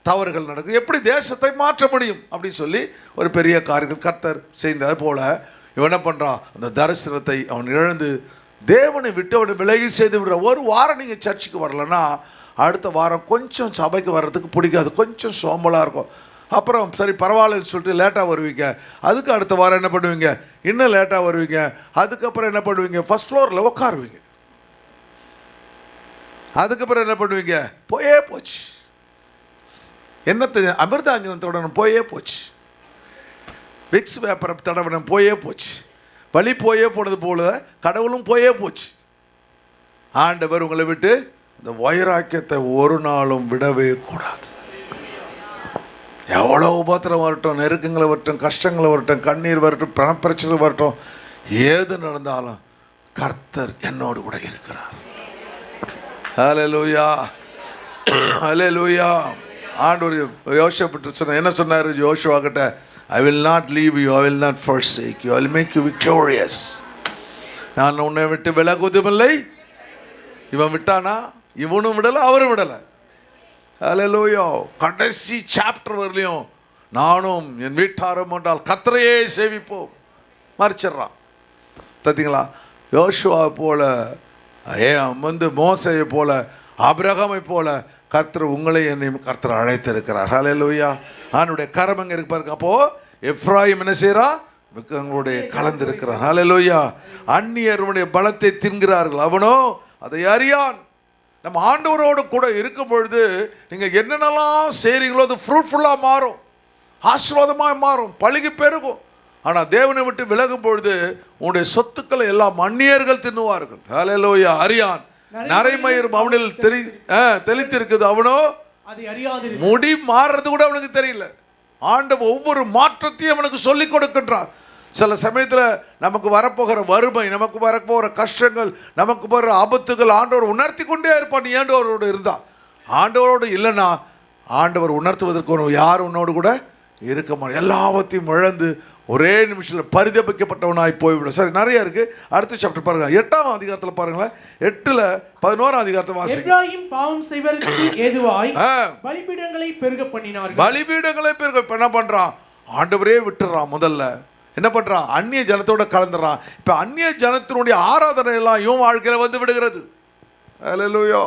Speaker 1: தவறுகள் நடக்குது, எப்படி தேசத்தை மாற்ற முடியும் அப்படின்னு சொல்லி ஒரு பெரிய காரியங்கள் கர்த்தர் செய்தது போல் இவன் என்ன பண்ணுறான்? அந்த தரிசனத்தை அவன் இழந்து தேவனை விட்டு அவனை விலகி செய்து விடுற. ஒரு வாரம் நீங்கள் சர்ச்சுக்கு வரலன்னா அடுத்த வாரம் கொஞ்சம் சபைக்கு வர்றதுக்கு பிடிக்காது, கொஞ்சம் சோம்பலாக இருக்கும். அப்புறம் சரி பரவாயில்லன்னு சொல்லிட்டு லேட்டாக வருவீங்க. அதுக்கு அடுத்த வாரம் என்ன பண்ணுவீங்க? இன்னும் லேட்டாக வருவீங்க. அதுக்கப்புறம் என்ன பண்ணுவீங்க? ஃபர்ஸ்ட் ஃப்ளோரில் உட்காருவீங்க. அதுக்கப்புறம் என்ன பண்ணுவீங்க? போயே போச்சு. என்னத்தை அமிர்தாஞ்சனத்தோட போயே போச்சு, விக்ஸ் பேப்பரை தடவின போயே போச்சு, வழி போயே போனது போல கடவுளும் போயே போச்சு. ஆண்டவர் உங்களை விட்டு இந்த வைராக்கியத்தை ஒரு நாளும் விடவே கூடாது. எவ்வளோ உபத்திரம் வரட்டும், நெருக்கங்களை வரட்டும், கஷ்டங்களை வரட்டும், கண்ணீர் வரட்டும், பணப்பிரச்சனை வரட்டும், ஏது நடந்தாலும் கர்த்தர் என்னோடு கூட இருக்கிறார். ஹல்லேலூயா, ஹல்லேலூயா. ஆண்டவர் யோசிப்பட்டு சொன்ன என்ன சொன்னார் யோசுவா கிட்ட? I will not leave you, I will not forsake you, I will make you victorious. நான் உன்னை விட்டு விலகுவதுமில்லை. இவன் விட்டானா? இவனும் விடலை, அவரும் விடலை. ஹல்லேலூயா. கடைசி சாப்டர் வரலையும் நானும் என் வீட்டாரும் என்றால் கர்த்தரையே சேவிப்போம் மறைச்சிட்றான். பார்த்தீங்களா? யோசுவா போல வந்து மோசையை போல ஆபிரகாமை போல கர்த்தர் உங்களை என்னையும் கர்த்தர் அழைத்திருக்கிறார். ஹல்லேலூயா. அவனுடைய கரம் எங்கே இருக்கு பாருங்க. அப்போது எப்ராயிம் என்ன செய்கிறான்? விக்கிரங்களுடைய கலந்திருக்கிறான். ஹல்லேலூயா. அந்நியருடைய பலத்தை தின்கிறார்கள், அவனோ அதை அறியான். நம்ம ஆண்டவரோடு கூட இருக்கும் பொழுது நீங்கள் என்னென்னலாம் செய்கிறீங்களோ அது ஃப்ரூட்ஃபுல்லாக மாறும், ஆசீர்வாதமாக மாறும், பழுகி பெருகும். ஆனால் தேவனை விட்டு விலகும் பொழுது உன்னுடைய சொத்துக்களை எல்லாம் அந்நியர்கள் தின்னுவார்கள். ஹல்லேலூயா. அறியான் நரைமயிரும் அவனில் தெளித்திருக்குது, அவனோ
Speaker 2: அதை அறியாது.
Speaker 1: முடி மாறுறது கூட அவனுக்கு தெரியல. ஆண்டவர் ஒவ்வொரு மாற்றத்தையும் அவனுக்கு சொல்லி கொடுக்கின்றார். சில சமயத்தில் நமக்கு வரப்போகிற வறுமை, நமக்கு வரப்போகிற கஷ்டங்கள், நமக்கு போகிற ஆபத்துகள் ஆண்டவர் உணர்த்தி கொண்டே இருப்பான். நீ ஆண்டவரோடு இருந்தா. ஆண்டவரோடு இல்லைன்னா ஆண்டவர் உணர்த்துவதற்கு யார் உன்னோடு கூட இருக்க மாட்டேன். எல்லாவற்றையும் இழந்து ஒரே நிமிஷத்தில் பரிதபிக்கப்பட்டவனாய் போய்விடும். சரி, நிறைய இருக்கு. அடுத்த சாப்டர் பாருங்க, 8ஆம் அதிகாரத்தில் பாருங்களேன். 8-11 அதிகாரத்தை வாசிங்க.
Speaker 2: எப்ராயிம் பாவம் செய்வதற்கு ஏதுவாய் பலிபீடங்களை பெருக பண்ணினார்கள்.
Speaker 1: பலிபீடங்களை பெருக என்ன பண்றான்? ஆண்டவரே விட்டுறான். முதல்ல என்ன பண்றான்? அந்நிய ஜனத்தோட கலந்துறான். இப்ப அந்நிய ஜனத்தினுடைய ஆராதனை எல்லாம் இவன் வாழ்க்கையில வந்து விடுகிறது. ஹல்லேலூயா,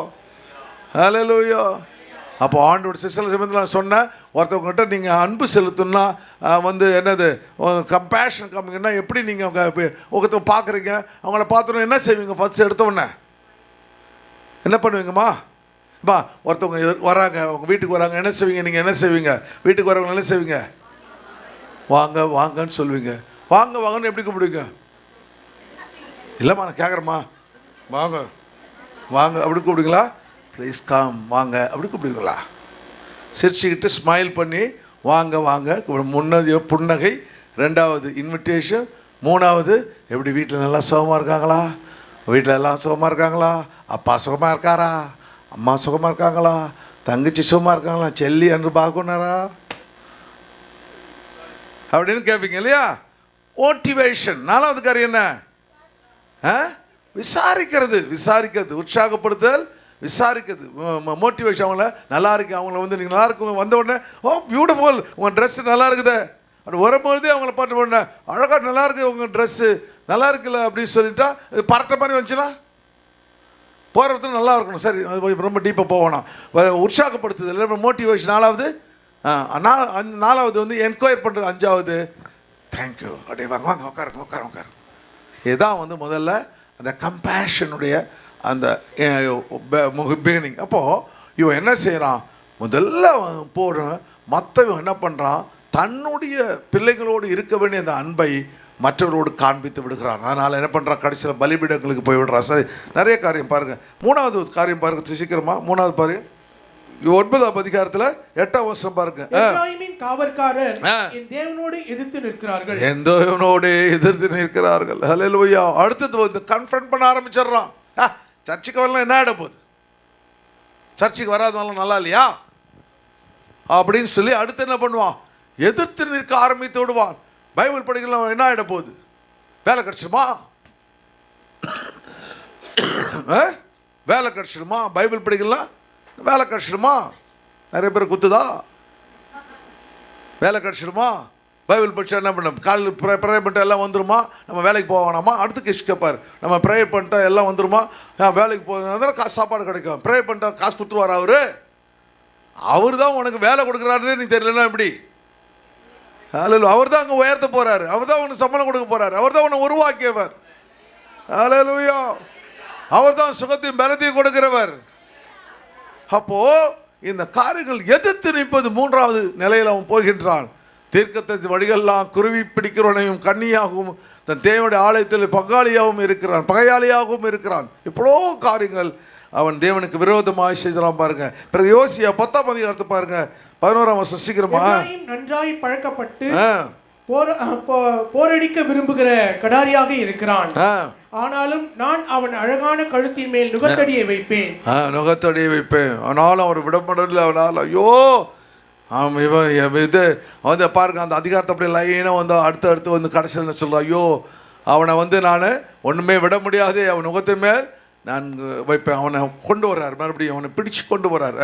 Speaker 1: ஹல்லேலூயா. அப்போ ஆண்டோட சில சமயத்தில் நான் சொன்னேன், ஒருத்தவங்ககிட்ட நீங்கள் அன்பு செலுத்தணும்னா வந்து என்னது கம்பேஷன் காமிங்கன்னா எப்படி நீங்கள் ஒருத்தவங்க பார்க்குறீங்க, அவங்கள பார்த்தோன்னா என்ன செய்வீங்க? ஃபர்ஸ்ட் எடுத்தோடனே என்ன பண்ணுவீங்கம்மா? ஒருத்தவங்க வராங்க, உங்கள் வீட்டுக்கு வராங்க, என்ன செய்வீங்க? நீங்கள் என்ன செய்வீங்க? வீட்டுக்கு வரவங்க என்ன செய்வீங்க? வாங்க வாங்கன்னு சொல்லுவீங்க. வாங்க வாங்கன்னு எப்படி கூப்பிடுவீங்க? இல்லைம்மா நான் கேட்குறேம்மா, வாங்க வாங்க அப்படி கூப்பிடுங்களா? ப்ளீஸ் கம் வாங்க அப்படி கூப்பிடுவீங்களா? சிரிச்சுக்கிட்டு ஸ்மைல் பண்ணி வாங்க வாங்க. முன்னது புன்னகை, 2வது இன்விடேஷன், 3வது எப்படி வீட்டில் நல்லா சுகமாக இருக்காங்களா? வீட்டில் எல்லாம் சுகமாக இருக்காங்களா? அப்பா சுகமாக இருக்காரா? அம்மா சுகமாக இருக்காங்களா? தங்கச்சி சுகமாக இருக்காங்களா? செல்லி அன்று பார்க்கணாரா அப்படின்னு கேட்பீங்க இல்லையா? மோட்டிவேஷன். 4வது காரியம் என்ன? விசாரிக்கிறது. விசாரிக்கிறது, உற்சாகப்படுத்தல், விசாரிக்கிறது, மோட்டிவேஷன். அவங்கள நல்லா இருக்கு, அவங்கள வந்து நீங்கள் நல்லா இருக்கு வந்த உடனே ஓ பியூட்டிஃபுல், உங்கள் ட்ரெஸ்ஸு நல்லா இருக்குது அப்படி வரும்பொழுதே அவங்கள பார்த்து உடனே அழகாக நல்லா இருக்குது உங்கள் ட்ரெஸ்ஸு நல்லா இருக்குல்ல அப்படின்னு சொல்லிட்டா பரட்ட மாதிரி வந்துச்சுன்னா போகிறதுக்கு நல்லா இருக்கணும். சரி, ரொம்ப டீப்பாக போகணும். உற்சாகப்படுத்துதல் இல்லை மோட்டிவேஷன். 4வது 4வது வந்து என்கொயர் பண்ணுறது. 5வது தேங்க்யூ அப்படியே வாங்க வாங்க உட்காருங்க உட்காருங்க உட்காருங்க. இதுதான் வந்து முதல்ல அந்த கம்பேஷனுடைய அந்த பிகினிங். அப்போது இவன் என்ன செய்கிறான்? முதல்ல போகிற மற்றவன் என்ன பண்ணுறான்? தன்னுடைய பிள்ளைகளோடு இருக்க வேண்டிய அந்த அன்பை மற்றவரோடு காண்பித்து விடுகிறான். அதனால் என்ன பண்ணுறான்? கடைசியில் பலிபீடங்களுக்கு போய் விடுறான். சரி, நிறைய காரியம் பாருங்கள். 3வது காரியம் பாருங்கள் சீக்கிரமா. 3வது பாருங்க, 9ஆம் அதிகாரத்தில் 8ஆம் வசனம் பாருங்க.
Speaker 2: எப்ராயிமின் காவற்காரர் என் தேவனோடு எதிர்த்து நிற்கிறார்கள்.
Speaker 1: என் தேவனோடு எதிர்த்து நிற்கிறார்கள். ஹல்லேலூயா. அடுத்தது வந்து கன்ஃபரண்ட் பண்ண ஆரம்பிச்சிடுறான். சர்ச்சுக்கு வரலாம், என்ன ஆகிட போகுது? சர்ச்சுக்கு வராதனால நல்லா இல்லையா அப்படின்னு சொல்லி அடுத்து என்ன பண்ணுவான்? எதிர்த்து நிற்க ஆரம்பித்து விடுவான். பைபிள் படிக்கலாம், என்ன ஆகிட போகுது? வேலை கிடைச்சிடுமா? வேலை கிடைச்சிடுமா? பைபிள் படிக்கலாம், வேலை கிடைச்சிடுமா? நிறைய பேர் குத்துதா? வேலை கிடைச்சிடுமா? பைபிள் படிச்சா என்ன பண்ண? காலையில் ப்ரே பண்ணிட்டு எல்லாம் வந்துருமா? நம்ம வேலைக்கு போக வேணாமா? அடுத்து கேஷ் கேட்பார். நம்ம ப்ரே பண்ணிட்டா எல்லாம் வந்துருமா? வேலைக்கு போகிறதுனால காசு சாப்பாடு கிடைக்கும். ப்ரே பண்ணிட்டா காசு கொடுத்துருவார். அவர் தான் உனக்கு வேலை கொடுக்குறாருன்னு நீ தெரியலன்னா எப்படி? ஹல்லேலூயா. அவர் தான் அங்கே உயர்த்த போகிறாரு. அவர் தான் உனக்கு சம்பளம் கொடுக்க போகிறார். அவர் தான் உன்னை உருவாக்கியவர். ஹல்லேலூயா. அவர் தான் சுகத்தையும் பலத்தையும் கொடுக்கிறவர். அப்போ இந்த காரியங்கள் எதிர்த்து நிற்பது 3வது நிலையில் அவன் போகின்றான். தீர்க்கதரிசி வழிகளெல்லாம் குருவி பிடிக்கிறவனையும் கண்ணியாகவும் தன் தேவனுடைய ஆலயத்தில் பங்காளியாகவும் இருக்கிறான், பகையாளியாகவும் இருக்கிறான். இவ்வளோ காரியங்கள் அவன் தேவனுக்கு விரோதமாக செய்தான் பாருங்க. பிறகு யோசியா 10ஆம் அதிகாரத்தை பாருங்க, 11ஆம் வசனம் சீக்கிரமா.
Speaker 2: நன்றாய் பழக்கப்பட்டு போரடிக்க விரும்புகிற கடாரியாக இருக்கிறான். ஆனாலும் நான் அவன் அழகான கழுத்தின் மேல் நுகத்தடியை வைப்பேன்.
Speaker 1: நுகத்தடியை வைப்பேன். ஆனாலும் அவர் விடப்படல. அவனால் ஐயோ இவன் இது வந்து பாருங்க, அந்த அதிகாரத்தை அப்படியே லைனாக வந்து அடுத்து வந்து கடைசியில் சொல்கிறான். ஐயோ அவனை வந்து நான் ஒன்றுமே விட முடியாது, அவன் நுகத்தின் மேல் நான் வைப்பேன். அவனை கொண்டு வர்றார், மறுபடியும் அவனை பிடிச்சு கொண்டு வர்றார்.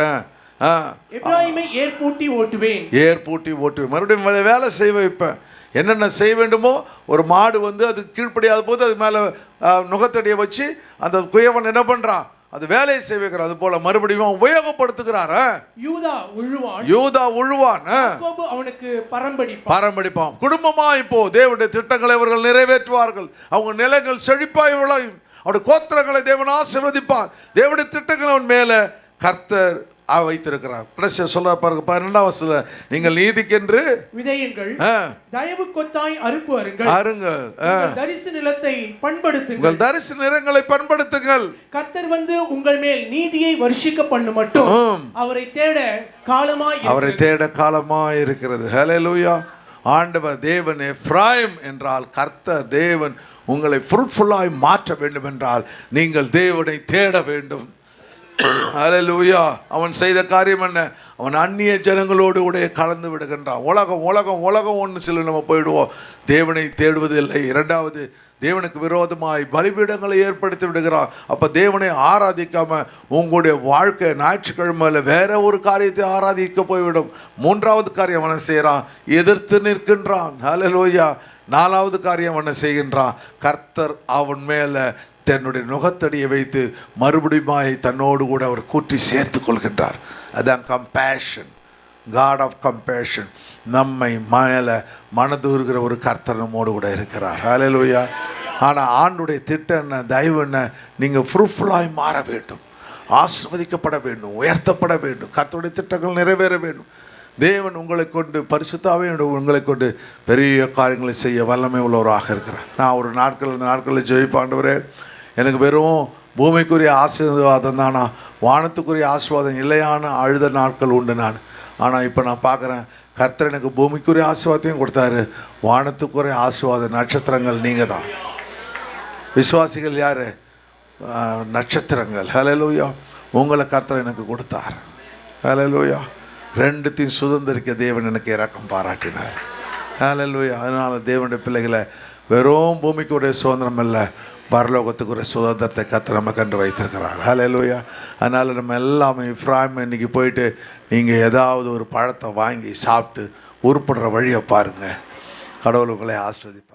Speaker 2: எப்ராயிமை ஏர்பூட்டி ஓட்டுவேன்.
Speaker 1: மறுபடியும் வேலை செய்ய வைப்பேன். என்னென்ன செய்ய வேண்டுமோ, ஒரு மாடு வந்து அது கீழ்ப்படியாத போது அது மேலே நுகத்தடியை வச்சு அந்த குயவன் என்ன பண்ணுறான்? அது வேலையை செய்ய வைக்கிறான். அது போல மறுபடியும் உபயோகப்படுத்துகிறார். யூதா உழுவான்,
Speaker 2: அவனுக்கு பரம்படிப்பான்.
Speaker 1: குடும்பமா இப்போ தேவனுடைய திட்டங்களை அவர்கள் நிறைவேற்றுவார்கள். அவங்க நிலங்கள் செழிப்பாய் விளையும். அவருடைய கோத்திரங்களை தேவன் ஆசீர்வதிப்பார். தேவனுடைய திட்டங்கள் அவன் மேலே கர்த்தர் வைத்திருக்கிறார். சொல்ல பாருங்க 12ஆம் வசனம், நீங்கள் நீதிக்கென்று
Speaker 2: விதையுங்கள், தயவு கொத்தாய் அறுங்கள், தரிசு நிலத்தை
Speaker 1: உங்கள் தரிசு நிலங்களை பண்படுத்துங்கள்.
Speaker 2: கர்த்தர் வந்து உங்கள் மேல் நீதியை வருஷிக்க பண்ணு மட்டும் அவரை தேட காலமாய் இருக்கிறது. ஹல்லேலூயா. ஆண்டவர் தேவன் எப்ராயிம் என்றால் கர்த்தர் தேவன் உங்களை ஃப்ரூட்ஃபுல்லாய் மாற்ற வேண்டும் என்றால் நீங்கள் தேவனை தேட வேண்டும்.
Speaker 1: ஹல்லேலூயா. அவன் செய்த காரியம் என்ன? அவன் அந்நிய ஜனங்களோடு கூட கலந்து விடுகின்றான். உலகம் உலகம் உலகம் ஒன்று சில நம்ம போயிடுவோம். தேவனை தேடுவதில்லை. இரண்டாவது, தேவனுக்கு விரோதமாய் பலிபீடங்களை ஏற்படுத்தி விடுகிறான். அப்போ தேவனை ஆராதிக்காம உங்களுடைய வாழ்க்கை ஞாயிற்றுக்கிழமையில் வேற ஒரு காரியத்தை ஆராதிக்க போய்விடும். மூன்றாவது காரியம் அவனை செய்கிறான், எதிர்த்து நிற்கின்றான். ஹல்லேலூயா. நாலாவது காரியம் அவனை செய்கின்றான், கர்த்தர் அவன் மேலே தன்னுடைய நுகத்தடியை வைத்து மறுபடியும் தன்னோடு கூட அவர் கூட்டி சேர்த்து கொள்கின்றார். அதான் கம்பேஷன், காட் ஆஃப் கம்பேஷன். நம்மை மேலே மனதுருகிற ஒரு கர்த்தர் நம்மோடு கூட இருக்கிறார். ஹல்லேலூயா. ஆனால் ஆண்டுடைய திட்டம் என்ன, தயவு என்ன? நீங்கள் ஃப்ரூட்ஃபுல்லாய் மாற வேண்டும், ஆசீர்வதிக்கப்பட வேண்டும், உயர்த்தப்பட வேண்டும், கர்த்தருடைய திட்டங்கள் நிறைவேற வேண்டும். தேவன் உங்களை கொண்டு, பரிசுத்தாவே உங்களை கொண்டு பெரிய காரியங்களை செய்ய வல்லமை உள்ளவராக இருக்கிறார். நான் ஒரு நாட்களில் ஜெயிப்பாண்டவரே, எனக்கு வெறும் பூமிக்குரிய ஆசீர்வாதம் தானா, வானத்துக்குரிய ஆசீர்வாதம் இல்லையான அழுத நாட்கள் உண்டு நான். ஆனால் இப்போ நான் பார்க்குறேன், கர்த்தர் எனக்கு பூமிக்குரிய ஆசீர்வாதத்தையும் கொடுத்தாரு, வானத்துக்குரிய ஆசீர்வாத நட்சத்திரங்கள் நீங்கள் தான். விசுவாசிகள் யார்? நட்சத்திரங்கள். ஹல்லேலூயா. உங்களை கர்த்தர் எனக்கு கொடுத்தார். ஹல்லேலூயா. ரெண்டுத்தையும் சுதந்திரிக்க தேவன் எனக்கு இரக்கம் பாராட்டினார். ஹல்லேலூயா. அதனால் தேவனுடைய பிள்ளைகளை வெறும் பூமிக்குடைய சுதந்திரம் இல்லை, பரலோகத்துக்குரிய சுதந்திரத்தை கர்த்தர் நம்ம கண்டு வைத்திருக்கிறார். ஹல்லேலூயா. அதனால் நம்ம எல்லாமே எப்ராயிம் இன்றைக்கி போயிட்டு நீங்கள் ஏதாவது ஒரு பழத்தை வாங்கி சாப்பிட்டு உருப்படுற வழியை பாருங்கள். கடவுள் உங்களை ஆசீர்வதிப்பார்.